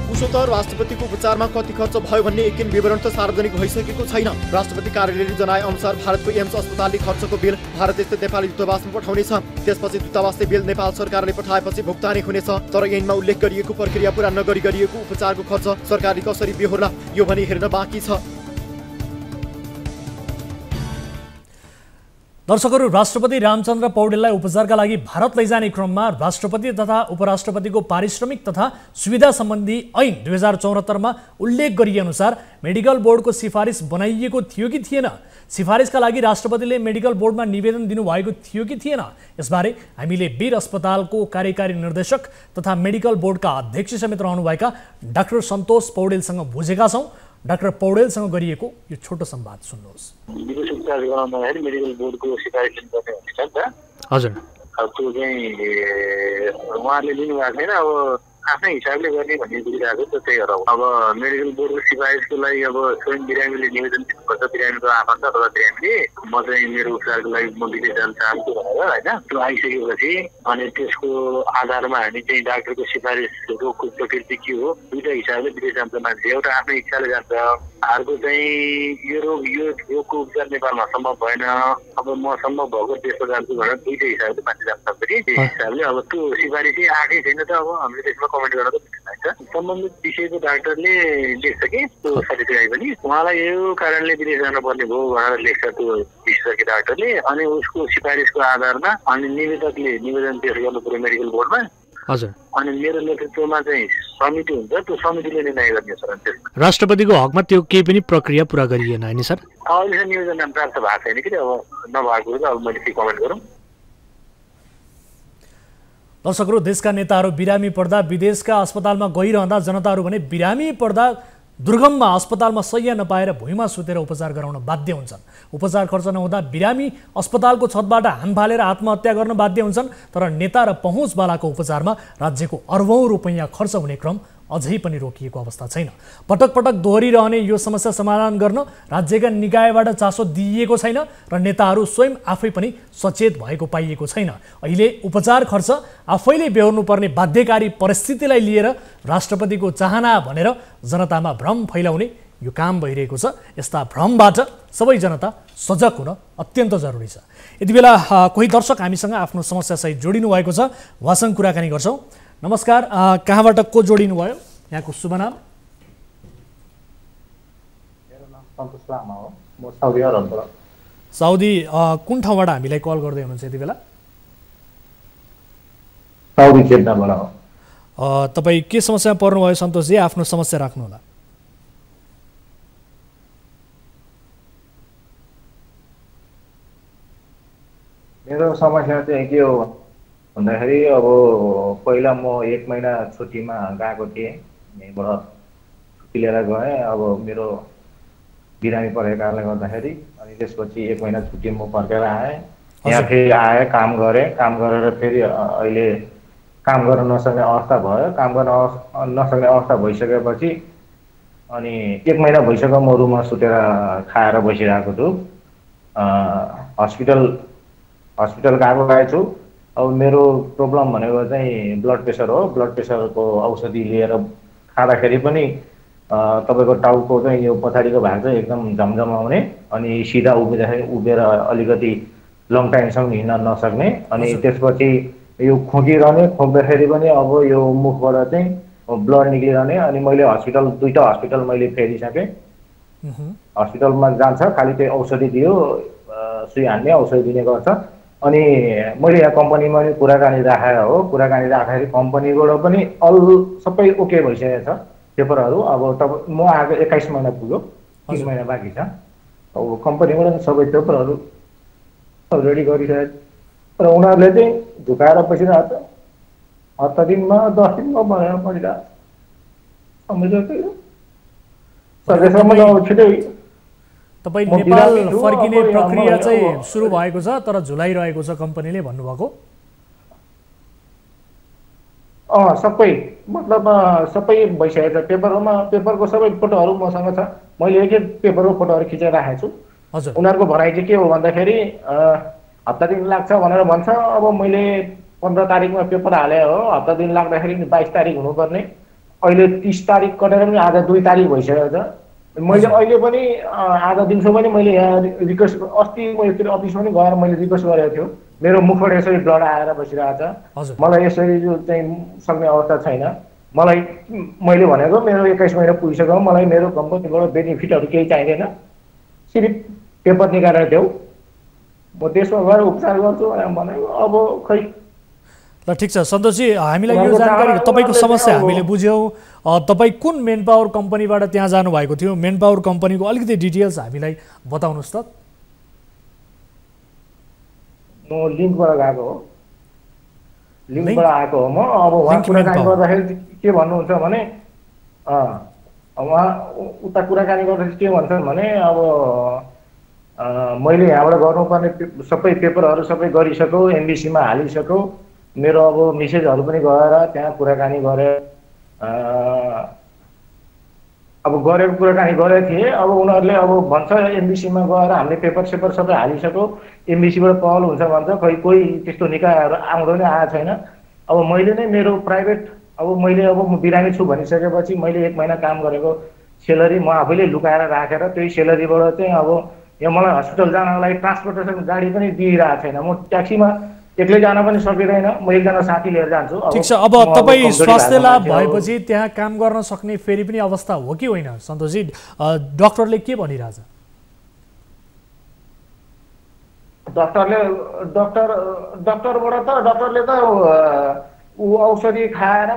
उसो त राष्ट्रपतिको उपचारमा कति खर्च भयो भन्ने एकिन विवरण त सार्वजनिक भइसकेको छैन। राष्ट्रपति कार्यालयले जनाए अनुसार भारतको एम्स अस्पतालले खर्चको बिल भारत स्थित नेपाली दूतावासमा पठाउनेछ। त्यसपछि दूतावासले बिल नेपाल सरकारले पठाएपछि भुक्तानी हुनेछ। तर ऐनमा उल्लेख गरिएको प्रक्रिया पूरा नगरी गरिएको उपचारको खर्च सरकारले कसरी बेहोर्ला यो भने हेर्न बाँकी छ। दर्शकहरू, राष्ट्रपति रामचन्द्र पौडेललाई उपचारका लागि भारत लैजाने क्रममा राष्ट्रपति तथा उपराष्ट्रपतिको पारिश्रमिक तथा सुविधा सम्बन्धी ऐन 2074 मा उल्लेख गरिएअनुसार मेडिकल बोर्डको सिफारिस बनाइएको थियो कि थिएन? सिफारिसका लागि राष्ट्रपतिले मेडिकल बोर्डमा निवेदन दिनुभएको थियो कि थिएन? यसबारे हामीले वीर अस्पतालको कार्यकारी निर्देशक तथा मेडिकल बोर्डका अध्यक्ष समेत रहनुभएका डाक्टर सन्तोष पौडेलसँग बुझेका छौँ। डाक्टर पौडेलसँग गरिएको यो छोटो संवाद सुन्नुहोस्। विदेश उपचार गराउँदाखेरि मेडिकल बोर्डको सिफारिस लिनुपर्ने हुन्छ नि त। हजुर। त्यो चाहिँ उहाँहरूले लिनुभएको छैन। अब आफ्नै हिसाबले गर्ने भन्ने बुझिरहेको छ। त्यही हो। अब मेडिकल बोर्डको सिफारिसको लागि अब स्वयं बिरामीले निवेदन दिनुपर्छ। बिरामीको आफन्त अथवा बिरामीले म चाहिँ मेरो उपचारको लागि म विदेश जान चाहन्छु भनेर होइन, त्यो आइसकेपछि अनि त्यसको आधारमा हामी चाहिँ डाक्टरको सिफारिस रोगको प्रकृति के हो दुईटा हिसाबले विदेश जान्छ मान्छे। एउटा आफ्नै इच्छाले जान्छ, अर्को चाहिँ यो रोग यो रोगको उपचार नेपालमा सम्भव भएन, अब म सम्भव भएको देशमा जान्छु भनेर दुईटै हिसाबले मान्छे जान्छ पनि। त्यही हिसाबले अब त्यो सिफारिसै आएकै छैन त। अब हामीले त्यसमा कमेन्ट गर्न त मिल्दैन। सम्बन्धित विषयको डाक्टरले लेख्छ कि त्यो सर्टिफिकेट पनि उहाँलाई यो कारणले विदेश जानुपर्ने भयो भनेर लेख्छ त्यो विशेषज्ञ डाक्टरले। अनि उसको सिफारिसको आधारमा अनि निवेदकले निवेदन पेश गर्नु पर्यो मेडिकल बोर्डमा। हजुर। अनि मेरो नेतृत्वमा चाहिँ समिति हुन्छ, त्यो समितिले निर्णय गर्ने सर। राष्ट्रपतिको हकमा त्यो केही पनि प्रक्रिया पूरा गरिएन होइन सर? अहिलेसम्म निवेदन नाम प्राप्त भएको छैन कि अब नभएको त अब मैले के कमेन्ट गरौँ। दर्शकहरू, देशका नेताहरू बिरामी पर्दा विदेशका अस्पतालमा गइरहँदा जनताहरू भने बिरामी पर्दा दुर्गममा अस्पतालमा शय्या नपाएर भुइँमा सुतेर उपचार गराउन बाध्य हुन्छन्। उपचार खर्च नहुँदा बिरामी अस्पतालको छतबाट हाम फालेर आत्महत्या गर्न बाध्य हुन्छन्। तर नेता र पहुँचवालाको उपचारमा राज्यको अर्बौं रुपैयाँ खर्च हुने क्रम अझै पनि रोकिएको अवस्था छैन। पटक पटक दोहोरिरहने यो समस्या समाधान गर्न राज्यका निकायबाट चासो दिइएको छैन र नेताहरू स्वयं आफै पनि सचेत भएको पाइएको छैन। अहिले उपचार खर्च आफैले बेहोर्नुपर्ने बाध्यकारी परिस्थितिलाई लिएर राष्ट्रपतिको चाहना भनेर जनतामा भ्रम फैलाउने यो काम भइरहेको छ। यस्ता भ्रमबाट सबै जनता सजग हुन अत्यन्त जरुरी छ। यति बेला कोही दर्शक हामीसँग आफ्नो समस्यासहित जोडिनु भएको छ, उहाँसँग कुराकानी गर्छौँ। नमस्कार, कहाँबाट को जोडिनु भयो? यहाँको शुभ नाम? मेरो नाम सन्तोष लामा हो, म साउदी अरबबाट। साउदी कुन ठाउँबाट हामीलाई कल गर्दै हुनुहुन्छ यति बेला? साउदी जेद्दाबाट हो। तपाईँ के समस्यामा पर्नुभयो सन्तोषजी? आफ्नो समस्या राख्नु होला। मेरो समस्या चाहिँ के हो भन्दाखेरि अब पहिला म 1 महिना छुट्टीमा गएको थिएँ, यहीँबाट छुट्टी लिएर गएँ। अब मेरो बिरामी परेको कारणले गर्दाखेरि अनि त्यसपछि 1 महिना छुट्टी म फर्केर आएँ। यहाँ फेरि आएँ, काम गरेँ। काम गरेर फेरि अहिले काम गर्न नसक्ने अवस्था भयो। काम गर्न नसक्ने अवस्था भइसकेपछि अनि 1 महिना भइसक्यो म रुममा सुतेर खाएर बसिरहेको छु। हस्पिटल गएको छु। अब मेरो प्रब्लम भनेको चाहिँ ब्लड प्रेसर हो। ब्लड प्रेसरको औषधि लिएर खाँदाखेरि पनि तपाईँको टाउको चाहिँ यो पछाडिको भाग चाहिँ एकदम झमझमाउने अनि सिधा उभिएर अलिकति लङ टाइमसम्म हिँड्न नसक्ने अनि त्यसपछि यो खोकिरहने, खोक्दाखेरि पनि अब यो मुखबाट चाहिँ ब्लड निक्लिरहने। अनि मैले दुईटा हस्पिटल मैले फेरिसकेँ। हस्पिटलमा जान्छ, खालि त्यही औषधि दियो, सुई हान्ने औषधि दिने गर्छ। अनि मैले यहाँ कम्पनीमा पनि कुराकानी राखेर हो, कुराकानी राख्दाखेरि कम्पनीबाट पनि सबै ओके भइसकेको छ पेपरहरू। अब म आएको 21 महिना पुग्यो, 3 महिना बाँकी छ। अब कम्पनीबाट सबै पेपरहरू रेडी गरिसकेको र उनीहरूले चाहिँ झुकाएर बसिरहेको छ। हप्ता दिनमा 10 दिनमा भनेर परिरहेको छ। सकेसम्म अब छिटै तपाईँ नेपाल फर्किने प्रक्रिया चाहिँ सुरु भएको छ, तर झुलाइरहेको छ कम्पनीले भन्नुभएको? सबै मतलब सबै भइसकेको छ। पेपरको सबै फोटोहरू मसँग छ। मैले एक पेपरको फोटोहरू खिचेर राखेको छु। हजुर, उनीहरूको भनाइ चाहिँ के हो भन्दाखेरि हप्ता दिन लाग्छ भनेर भन्छ। अब मैले 15 तारिकमा पेपर हाले हो, हप्ता दिन लाग्दाखेरि 22 तारिक हुनुपर्ने, अहिले 30 तारिक कटेर पनि आज 2 तारिक भइसकेको छ। मैले अहिले पनि आज दिउँसो पनि मैले यहाँ रिक्वेस्ट, अस्ति म एकचोटि अफिसमा पनि गएर मैले रिक्वेस्ट गरेको थियो। मेरो मुखबाट यसरी ब्लड आएर बसिरहेको छ, मलाई यसरी चाहिँ सक्ने अवस्था छैन। मैले भनेको मेरो 21 महिना पुगिसक्यो, मलाई मेरो कम्पनीबाट बेनिफिटहरू केही चाहिँदैन, सिर्फ पेपर निकालेर देऊ, म त्यसमा गएर उपचार गर्छु भनेको। अब खै ल ठिक छ सन्तोषजी, हामीलाई यो जानकारी, तपाईँको समस्या हामीले बुझ्यौँ। तपाईँ कुन मेन पावर कम्पनीबाट त्यहाँ जानुभएको थियो? मेन पावर कम्पनीको अलिकति डिटेल्स हामीलाई बताउनुहोस् त। म लिङ्कबाट गएको हो, लिङ्कबाट आएको हो म। अब उहाँ कुराकानी गर्दाखेरि के भन्नुहुन्छ भने उहाँ उता कुराकानी गर्दाखेरि के भन्छन् भने अब मैले यहाँबाट गर्नुपर्ने सबै पेपरहरू सबै गरिसक्यो, एमबिसीमा हालिसक्यो। मेरो अब मेसेजहरू पनि गएर त्यहाँ कुराकानी गरेर अब गरेको कुराकानी गरेको थिएँ। अब उनीहरूले अब भन्छ एमबिसीमा गएर हामीले पेपर सबै हालिसक्यो, एमबिसीबाट पहल हुन्छ भन्छ। खै कोही त्यस्तो निकायहरू आउँदो नै आएको छैन। अब मैले नै मेरो प्राइभेट, अब म बिरामी छु भनिसकेपछि मैले 1 महिना काम गरेको सेलरी म आफैले लुकाएर राखेर त्यही सेलरीबाट चाहिँ अब यहाँ मलाई हस्पिटल जानको लागि ट्रान्सपोर्टेसन गाडी पनि दिइरहेको छैन। म ट्याक्सीमा एक्लै जान पनि सकिँदैन, म एकजना साथी लिएर जान्छु। ठिक छ, अब तपाईँ स्वास्थ्य लाभ भएपछि त्यहाँ काम गर्न सक्ने फेरि पनि अवस्था हो कि होइन सन्तोषजी? डाक्टरले के भनिरहेछ? डक्टरले त औषधि खाएर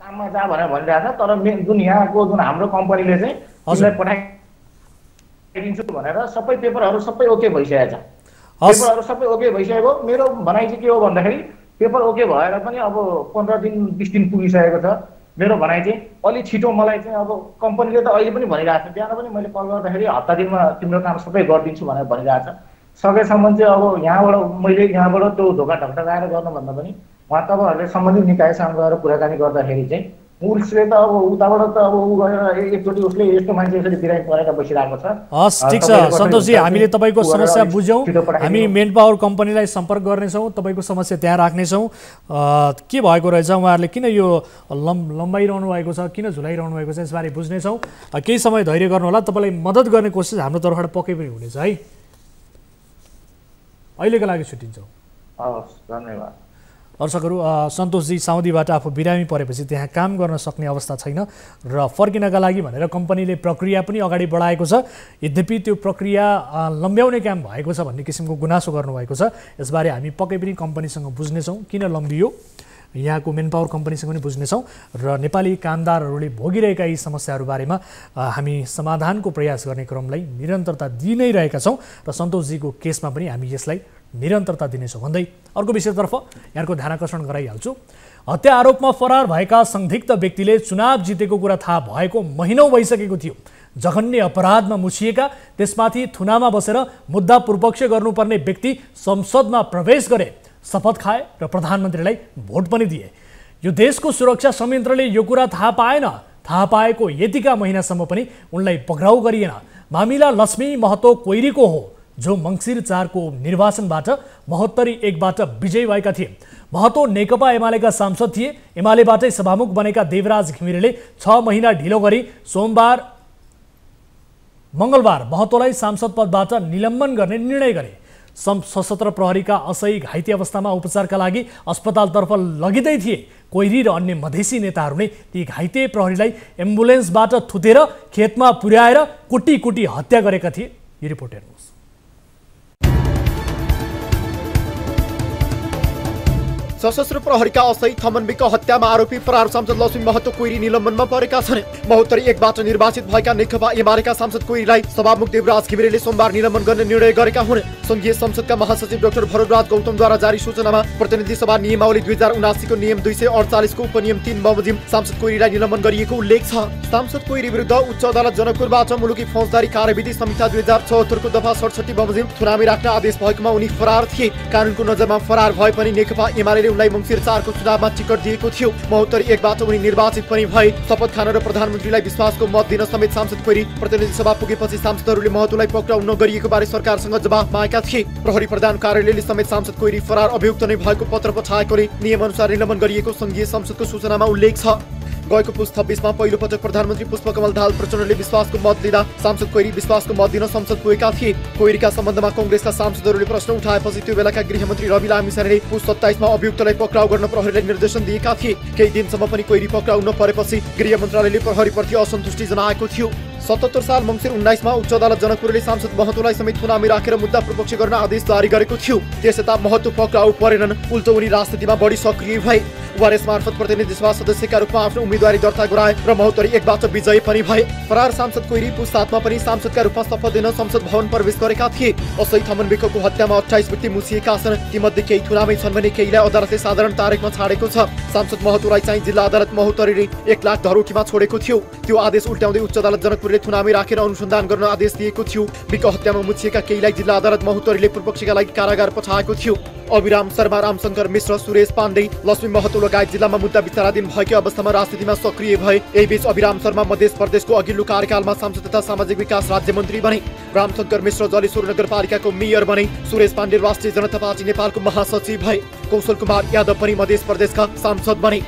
काममा जा भनेर भनिरहेछ। तर जुन यहाँको जुन हाम्रो कम्पनीले चाहिँ उसलाई पठाइदिन्छु भनेर सबै पेपरहरू सबै ओके भइसकेको छ। पेपरहरू सबै ओके भइसकेको। मेरो भनाइ चाहिँ के हो भन्दाखेरि पेपर ओके भएर पनि अब 15 दिन 20 दिन पुगिसकेको छ। मेरो भनाइ चाहिँ अलि छिटो मलाई चाहिँ अब कम्पनीले त अहिले पनि भनिरहेको छ, बिहान पनि मैले कल गर्दाखेरि हप्ता दिनमा तिम्रो काम सबै गरिदिन्छु भनेर भनिरहेको छ। सकेसम्म चाहिँ अब मैले यहाँबाट त्यो धोका ढकढकाएर गर्नुभन्दा पनि उहाँ तपाईँहरूले सम्बन्धित निकायसँग गएर कुराकानी गर्दाखेरि चाहिँ उसले त अब उताबाट त अब उ गएर एकचोटि उसले यस्तो मान्छे यसरी बिरामी परेर बसिरहेको छ। हस् ठिक छ सन्तोषजी, हामीले तपाईँको समस्या बुझ्यौँ। हामी मेन पावर कम्पनीलाई सम्पर्क गर्नेछौँ, तपाईँको समस्या त्यहाँ राख्नेछौँ। के भएको रहेछ, उहाँहरूले किन यो लम्बाइरहनु भएको छ, किन झुलाइरहनु भएको छ, यसबारे बुझ्नेछौँ। केही समय धैर्य गर्नु होला, तपाईँलाई मद्दत गर्ने कोसिस हाम्रो तर्फबाट पक्कै पनि हुनेछ है। अहिलेको लागि छुट्टिन्छौँ। हस्, धन्यवाद। दर्शकहरू, सन्तोषजी साउदीबाट आफू बिरामी परेपछि त्यहाँ काम गर्न सक्ने अवस्था छैन र फर्किनका लागि भनेर कम्पनीले प्रक्रिया पनि अगाडि बढाएको छ। यद्यपि त्यो प्रक्रिया लम्ब्याउने काम भएको छ भन्ने किसिमको गुनासो गर्नुभएको छ। यसबारे हामी पक्कै पनि कम्पनीसँग बुझ्नेछौँ किन लम्बियो, यहाँको मेन पावर कम्पनीसँग पनि बुझ्नेछौँ र नेपाली कामदारहरूले भोगिरहेका यी समस्याहरू बारेमा हामी समाधानको प्रयास गर्ने क्रमलाई निरन्तरता दिइ नै रहेका छौँ र सन्तोषजीको केसमा पनि हामी यसलाई निरन्तरता दिनेछौँ भन्दै अर्को विषयतर्फ यहाँको ध्यान आकर्षण गराइहाल्छु। हत्या आरोपमा फरार भएका संदिग्ध व्यक्तिले चुनाव जितेको कुरा थाहा भएको महिनौँ भइसकेको थियो। जघन्य अपराधमा मुछिएका, त्यसमाथि थुनामा बसेर मुद्दा पूर्वपक्ष गर्नुपर्ने व्यक्ति संसदमा प्रवेश गरे, शपथ खाए र प्रधानमन्त्रीलाई भोट पनि दिए। यो देशको सुरक्षा संयन्त्रले यो कुरा थाहा पाएन। थाहा पाएको यतिका महिनासम्म पनि उनलाई पक्राउ गरिएन। मामिला लक्ष्मी महतो कोइरीको हो, जो मङ्सिर 4 को निर्वाचनबाट महोत्तरी 1बाट विजयी भएका थिए। महतो नेकपा एमालेका सांसद थिए। एमालेबाटै सभामुख बनेका देवराज घिमिरेले 6 महिना ढिलो गरी मङ्गलबार महतोलाई सांसद पदबाट निलम्बन गर्ने निर्णय गरे। सशस्त्र प्रहरीका असही घाइते अवस्थामा उपचारका लागि अस्पतालतर्फ लगिँदै थिए। कोइरी र अन्य मधेसी नेताहरूले ती घाइते प्रहरीलाई एम्बुलेन्सबाट थुतेर खेतमा पुर्याएर कुटी कुटी हत्या गरेका थिए। यो रिपोर्ट हेर्नुहोस्। सशस्त्र प्रहरीका असही थमन विक हत्यामा आरोपी फरार सांसद लक्ष्मी महतो कोइरी निलम्बनमा परेका छन्। महोत्तरी 1 बाट निर्वाचित भएका नेकपा एमालेका सांसद कोइरीलाई सभामुख देवराज घिमिरेले सोमबार निलम्बन गर्ने निर्णय गरेका हुन्। संघीय संसदका महासचिव डाक्टर भरतराज गौतमद्वारा जारी सूचनामा प्रतिनिधि सभा नियमावली 2079 को नियम 248 को उपनियम 3 बमोजिम सांसद कोइरीलाई निलम्बन गरिएको उल्लेख छ। सांसद कोइरी विरुद्ध उच्च अदालत जनकपुरबाट मुलुकी फौजदारी कार्यविधि संहिता 2076 को दफा 67 बमोजिम थुनामी राख्न आदेश भएकोमा उनी फरार थिए। कानुनको नजरमा फरार भए पनि नेकपा एमाले उनलाई मंसिर 4 को चुनावमा टिकट दिएको थियो। महोत्तरी 1 बाट उनी निर्वाचित पनि भए। शपथ खान र प्रधानमन्त्रीलाई विश्वासको मत दिन समेत सांसद कोइरी प्रतिनिधि सभा पुगेपछि सांसदहरूले महतोलाई पक्राउ नगरिएको बारे सरकारसँग जवाफ मागेका थिए। प्रहरी प्रधान कार्यालयले समेत सांसद कोइरी फरार अभियुक्त नै भएको पत्र पठाएकोले नियमअनुसार निलम्बन गरिएको संघीय संसदको सूचनामा उल्लेख छ। गएको पुस 26 मा पहिलो पटक प्रधानमन्त्री पुष्पकमल दाहाल प्रचण्डले विश्वासको मत दिँदा सांसद कोइरी विश्वासको मत दिन संसद पुगेका थिए। कोइरीका सम्बन्धमा कांग्रेसका सांसदहरूले प्रश्न उठाएपछि त्यो बेलाका गृहमन्त्री रवि लामिछानेले पुस 27 मा अभियुक्तलाई पक्राउ गर्न प्रहरीलाई निर्देशन दिएका थिए। केही दिनसम्म पनि कोइरी पक्राउ नपरेपछि गृह मन्त्रालयले प्रहरीप्रति असन्तुष्टि जनाएको थियो। 77 साल मंसिर 19 मा उच्च अदालत जनकपुरले सांसद महतोलाई समेत थुनामी राखेर मुद्दा प्रपक्ष गर्न आदेश जारी गरेको थियो। त्यसयता महतो पक्राउ परेनन्, उल्टो उनी राजनीतिमा बढी सक्रिय भए। वारेस मार्फत प्रतिनिधि सभा सदस्यका रूपमा आफ्नो उम्मेदवारी दर्ता गराए र महोत्तरी 1 बाट विजयी पनि भए। फरार सांसद कोइरी पुस 7 मा पनि सांसदका रूपमा शपथ दिन संसद भवन प्रवेश गरेका थिए। असही थमन विकको हत्यामा 28 व्यक्ति मुछिएका छन्। तीमध्ये केही थुनामै छन् भने केहीलाई अदालतले साधारण तारिखमा छाडेको छ। सांसद महतोलाई चाहिँ जिल्ला अदालत महोत्तरीले 1 लाख धरोटीमा छोडेको थियो। त्यो आदेश उल्ट्याउँदै उच्च अदालत जनकपुरले थुनामी राखेर अनुसन्धान गर्न आदेश दिएको थियो। विक हत्यामा मुछिएका केहीलाई जिल्ला अदालत महोत्तरीले पूर्वपक्षका लागि कारागार पठाएको थियो। अभिराम शर्मा, रामशंकर मिश्र, सुरेश पाण्डे, लक्ष्मी महतो लगायत जिल्लामा मुद्दा विचाराधीन भएकै अवस्थामा राजनीतिमा सक्रिय भए। यही बीच अभिराम शर्मा मध्य प्रदेशको अघिल्लो कार्यकालमा सांसद तथा सामाजिक विकास राज्यमन्त्री बने। रामशंकर मिश्र जलेश्वर नगरपालिकाको मेयर बने। सुरेश पाण्डे राष्ट्रिय जनता पार्टी नेपालको महासचिव भए। कौशल कुमार यादव पनि मध्य प्रदेशका सांसद बने।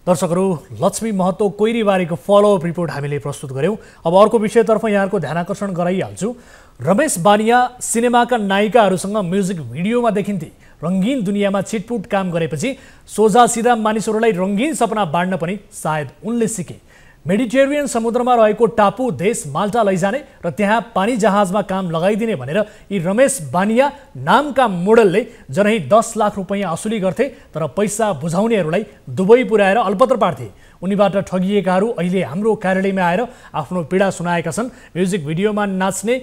दर्शकहरू, लक्ष्मी महतो कोइरीबारेको फलोअप रिपोर्ट हामीले प्रस्तुत गर्यौं। अब अर्को विषयतर्फ यहाँको ध्यानाकर्षण गराइहाल्छु। रमेश बानिया सिनेमाका नायिकाहरूसँग म्युजिक भिडियोमा देखिन्थे। रंगीन दुनियाँमा छिटपुट काम गरेपछि सोझा सिधा मानिसहरूलाई रंगीन सपना बाँड्न पनि सायद उनले सिके। मेडिटेरियन समुद्रमा रहेको टापु देश माल्टा लैजाने र त्यहाँ पानी जहाजमा काम लगाइदिने भनेर यी रमेश बानिया नामका मोडलले जनै 10 लाख रुपैयाँ असुली गर्थे, तर पैसा बुझाउनेहरूलाई दुबई पुर्याएर अल्पत्र पार्थे। उनीबाट ठगिएकाहरू अहिले हाम्रो कार्यालयमा आएर आफ्नो पीडा सुनाएका छन्। म्युजिक भिडियोमा नाच्ने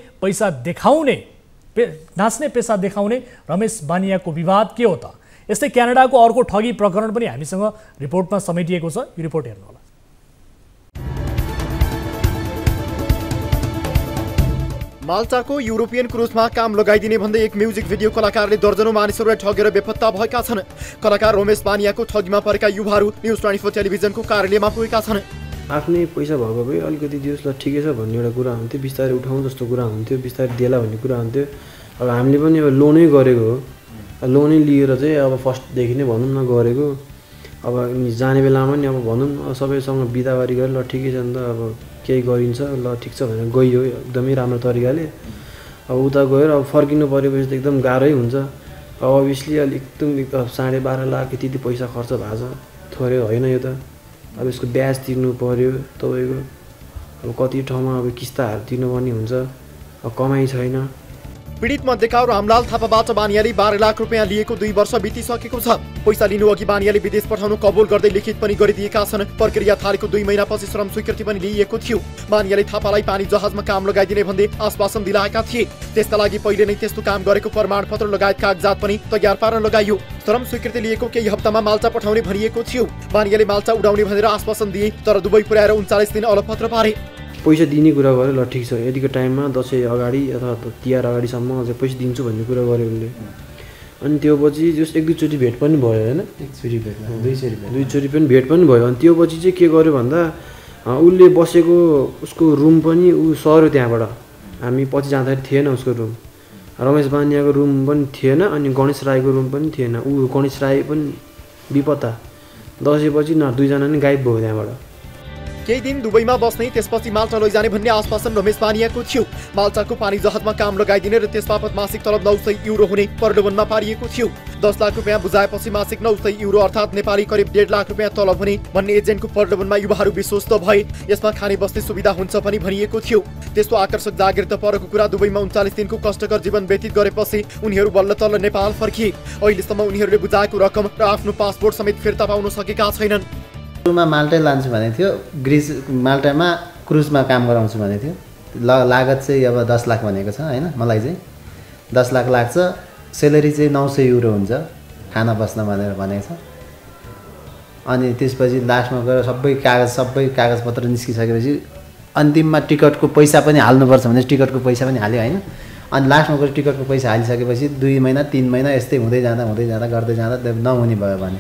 पेसा देखाउने रमेश बानियाको विवाद के हो त? यस्तै क्यानाडाको अर्को ठगी प्रकरण पनि हामीसँग रिपोर्टमा समेटिएको छ। यो रिपोर्ट हेर्नुहोला। माल्टाको युरोपियन क्रुजमा काम लगाइदिने भन्दै एक म्युजिक भिडियो कलाकारले दर्जनौं मानिसहरूलाई ठगेर बेपत्ता भएका छन्। कलाकार रमेश बानियाको ठगीमा परेका युवाहरू न्युज 24 टेलिभिजनको कार्यालयमा पुगेका छन्। आफ्नै पैसा भएको भए अलिकति दियोस् ल ठिकै छ भन्ने एउटा कुरा हुन्थ्यो, बिस्तारै उठाउँ जस्तो कुरा हुन्थ्यो, बिस्तारै देला भन्ने कुरा हुन्थ्यो। अब हामीले पनि अब लोनै गरेको हो, लोनै लिएर चाहिँ अब फर्स्टदेखि नै भनौँ न गरेको। अब जाने बेलामा नि अब भनौँ सबैसँग बिदाबारी गरेर ल ठिकै छ नि त, अब केही गरिन्छ ल ठिक छ भनेर गइयो एकदमै राम्रो तरिकाले। अब उता गएर अब फर्किनु परेपछि त एकदम गाह्रै हुन्छ। अब अभियसली एकदम 12.5 लाख त्यति पैसा खर्च भएको छ, थोरै होइन यो त। अब यसको ब्याज तिर्नु पर्यो तपाईँको, अब कति ठाउँमा अब किस्ताहरू तिर्नुपर्ने हुन्छ, अब कमाइ छैन। पीडित मध्येका रामलाल थापाबाट बानियाले 12 लाख रुपैयाँ लिएको 2 वर्ष बितिसकेको छ। पैसा लिनु अघि बानियाले विदेश पठाउनु कबुल गर्दै लिखित पनि गरिदिएका छन्। प्रक्रिया थालेको 2 महिनापछि श्रम स्वीकृति पनि लिइएको थियो। बानियाले थापालाई पानी जहाजमा काम लगाइदिने भन्दै आश्वासन दिलाएका थिए। त्यसका लागि पहिले नै त्यस्तो काम गरेको प्रमाणपत्र लगायत कागजात पनि तयार पार्न लगाइयो। श्रम स्वीकृति लिएको केही हप्तामा माल्टा पठाउने भनिएको थियो। बानियाले माल्टा उडाउने भनेर आश्वासन दिए, तर दुबई पुर्याएर 39 दिन अलपत्र पारे। पैसा दिने कुरा गऱ्यो ल ठिक छ, यतिको टाइममा दसैँ अगाडि अथवा तिहार अगाडिसम्म अझै पैसा दिन्छु भन्ने कुरा गऱ्यो उसले। अनि त्यो पछि जस 1-2 चोटि भेट पनि भयो होइन, 2 चोटि पनि भेट पनि भयो। अनि त्यो पछि चाहिँ के गर्यो भन्दा उसले बसेको उसको रुम पनि ऊ सर्यो त्यहाँबाट। हामी पछि जाँदाखेरि थिएन उसको रुम, रमेश बानियाको रुम पनि थिएन, अनि गणेश राईको रुम पनि थिएन। ऊ गणेश राई पनि बेपत्ता। दसैँपछि न 2 जना नै गायब भयो त्यहाँबाट। केही दिन दुबईमा बस्ने त्यसपछि माल्टा लैजाने भन्ने आश्वासन रमेश बानियाको थियो। माल्टाको पानी जहाजमा काम लगाइदिने र त्यसबापत मासिक तलब 900 युरो हुने प्रलोभनमा पारिएको थियो। 10 लाख रुपियाँ बुझाएपछि मासिक 900 युरो अर्थात् नेपाली करिब 1.5 लाख रुपियाँ तलब हुने भन्ने एजेन्टको प्रलोभनमा युवाहरू विश्वस्त भए। यसमा खाने बस्ने सुविधा हुन्छ पनि भनिएको थियो। त्यस्तो आकर्षक जागिर त परको कुरा। दुबईमा 39 दिनको कष्टकर जीवन व्यतीत गरेपछि उनीहरू बल्ल तल्ल नेपाल फर्किए। अहिलेसम्म उनीहरूले बुझाएको रकम र आफ्नो पासपोर्ट समेत फिर्ता पाउन सकेका छैनन्। सुरुमा माल्टै लान्छु भनेको थियो, ग्रिस माल्टामा क्रुजमा काम गराउँछु भनेको थियो। लागत चाहिँ अब 10 लाख भनेको छ हैन, मलाई चाहिँ 10 लाख लाग्छ। सेलेरी चाहिँ 900 युरो हुन्छ खाना बस्न भनेर भनेको छ। अनि त्यसपछि लास्टमा गएर सबै कागजपत्र निस्किसकेपछि अन्तिममा टिकटको पैसा पनि हाल्नुपर्छ भने टिकटको पैसा पनि हाल्यो हैन। अनि लास्टमा गएर टिकटको पैसा हालिसकेपछि 2 महिना 3 महिना यस्तै हुँदै जाँदा गर्दै जाँदा नहुने भयो भने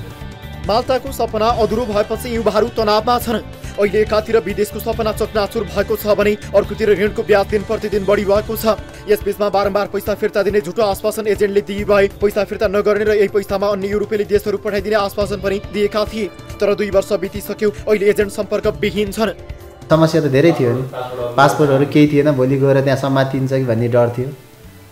माल्टाको सपना अधुरो भएपछि युवाहरू तनावमा छन्। अहिले एकातिर विदेशको सपना चकनाचुर भएको छ भने अर्कोतिर ऋणको ब्याज दिन प्रतिदिन बढी भएको छ। यसबीचमा बारम्बार पैसा फिर्ता दिने झुटो आश्वासन एजेन्टले दिए भए पैसा फिर्ता नगर्ने र यही पैसामा अन्य युरोपेली देशहरू पठाइदिने आश्वासन पनि दिएका थिए। तर 2 वर्ष बितिसक्यो, अहिले एजेन्ट सम्पर्क विहीन छन्। समस्या त धेरै थियो नि। पासपोर्टहरू केही थिएन, भोलि गएर त्यहाँ समातिन्छ कि भन्ने डर थियो।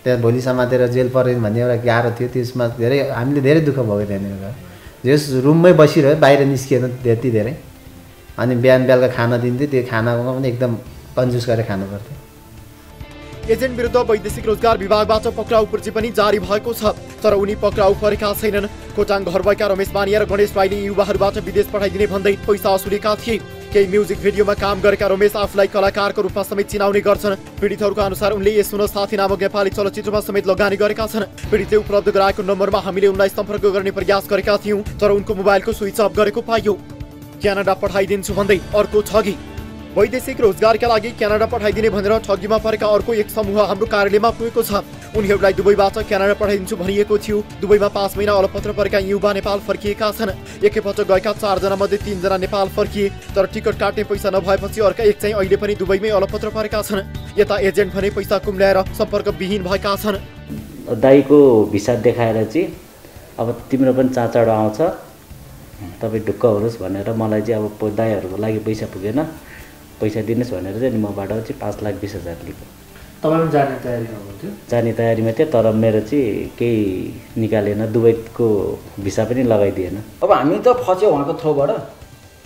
त्यहाँ भोलि समातेर जेल परेन भन्ने एउटा गाह्रो थियो। त्यसमा हामीले धेरै दुःख भयो त्यहाँनिर। जस रुममै बसिरह्यो, बाहिर निस्किएन त्यति धेरै। अनि बिहान बेलुका खाना दिन्थ्यो, त्यो खानामा पनि एकदम कन्जुस गरेर खानु पर्थ्यो। एजेन्ट विरुद्ध वैदेशिक रोजगार विभागबाट पक्राउ पूर्ति पनि जारी भएको छ, तर उनी पक्राउ परेका छैनन्। खोटाङ घर भएका रमेश बानिया र गणेश राईले युवाहरूबाट विदेश पठाइदिने भन्दै पैसा असुलेका थिए। केही म्युजिक भिडियोमा काम गरेका रमेश आफूलाई कलाकारको रूपमा समेत चिनाउने गर्छन्। पीडितहरूका अनुसार उनले यस सुन साथी नामक नेपाली चलचित्रमा समेत लगानी गरेका छन्। पीडितले उपलब्ध गराएको नम्बरमा हामीले उनलाई सम्पर्क गर्ने प्रयास गरेका थियौँ, तर उनको मोबाइलको स्विच अफ गरेको पाइयो। क्यानाडा पठाइदिन्छु भन्दै अर्को ठगी। वैदेशिक रोजगारका लागि क्यानाडा पठाइदिने भनेर ठगीमा परेका अर्को एक समूह हाम्रो कार्यालयमा पुगेको छ। उनीहरूलाई दुबईबाट क्यानाडा पठाइदिन्छु भनिएको थियो। दुबईमा 5 महिना अलपत्र परेका युवा नेपाल फर्किएका छन्। एकैपटक गएका 4 जना मध्ये 3 जना नेपाल फर्किए, तर टिकट काट्ने पैसा नभएपछि अर्का एक चाहिँ अहिले पनि दुबईमै अलपत्र परेका छन्। यता एजेन्ट भने पैसा कुम्ल्याएर सम्पर्क विहीन भएका छन्। दाइको भिसा देखाएर चाहिँ अब तिम्रो पनि चाचाडो आउँछ, तपाईँ ढुक्क हुनुहोस् भनेर मलाई चाहिँ अब दाइहरूको लागि पैसा पुगेन, पैसा दिनुहोस् भनेर चाहिँ मबाट चाहिँ 5,20,000 लिएको। तपाईँ पनि जाने तयारीमा हुनुहुन्थ्यो? जाने तयारीमा थियो, तर मेरो चाहिँ केही निकालेन, दुबईको भिसा पनि लगाइदिएन। अब हामी त फस्यो उहाँको थ्रोबाट।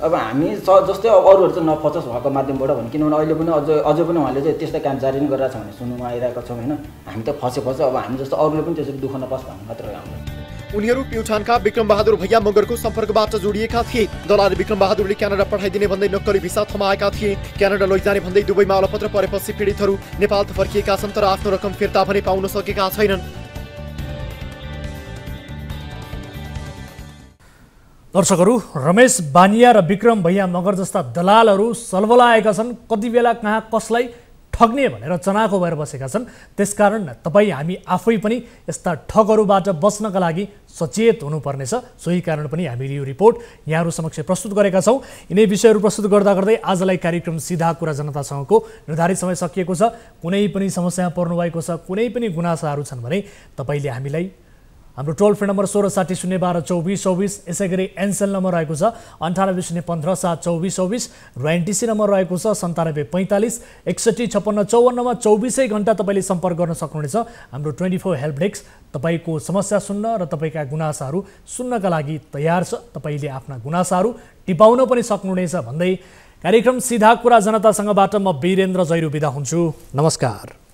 अब हामी जस्तै अब अरूहरू चाहिँ नफसोस् उहाँको माध्यमबाट भने, किनभने अहिले पनि अझै पनि उहाँले चाहिँ त्यस्तै काम जारी नै गरिरहेको छ भने सुन्नुमा आइरहेको छौँ होइन। हामी त फस्यो। अब हामी जस्तो अरूले पनि त्यसरी दुःख नपास् भन्ने मात्र हो हाम्रो। उनीहरू प्युठानका विक्रम बहादुर भैया मगरको सम्पर्कबाट जोडिएका थिए। दलाल विक्रम बहादुरले क्यानाडा पठाइदिने भन्दै नक्कली भिसा थमाएका थिए। क्यानाडा लैजाने भन्दै दुबईमा अलपत्र परेपछि पीडितहरू नेपाल त फर्किएका छन्, तर आफ्नो रकम फिर्ता भने पाउन सकेका छैनन्। दर्शकहरू, रमेश बानिया र विक्रम भैया मगर जस्ता दलालहरू सलबलाएका छन्। कति बेला कहाँ कसलाई ठग्ने भनेर चनाखो भएर बसेका छन्। त्यसकारण तपाईँ हामी आफै पनि यस्ता ठगहरूबाट बच्नका लागि सचेत हुनुपर्नेछ। सोही कारण पनि हामीले यो रिपोर्ट यहाँहरू समक्ष प्रस्तुत गरेका छौँ। यिनै विषयहरू प्रस्तुत गर्दा गर्दै आजलाई कार्यक्रम सीधा कुरा जनतासँगको निर्धारित समय सकिएको छ। कुनै पनि समस्या पर्नुभएको छ, कुनै पनि गुनासाहरू छन् भने तपाईँले हामीलाई हाम्रो टोल फ्री नम्बर 1660122424, यसै गरी एनसेल नम्बर रहेको छ 9815724724 र एनटिसी नम्बर रहेको छ 9745615654मा 24 घण्टा तपाईँले सम्पर्क गर्न सक्नुहुनेछ। हाम्रो 24 हेल्प डेस्क तपाईँको समस्या सुन्न र तपाईँका गुनासाहरू सुन्नका लागि तयार छ। तपाईँले आफ्ना गुनासाहरू टिपाउन पनि सक्नुहुनेछ भन्दै कार्यक्रम सीधा कुरा जनतासँगबाट म वीरेन्द्र जैरू बिदा हुन्छु। नमस्कार।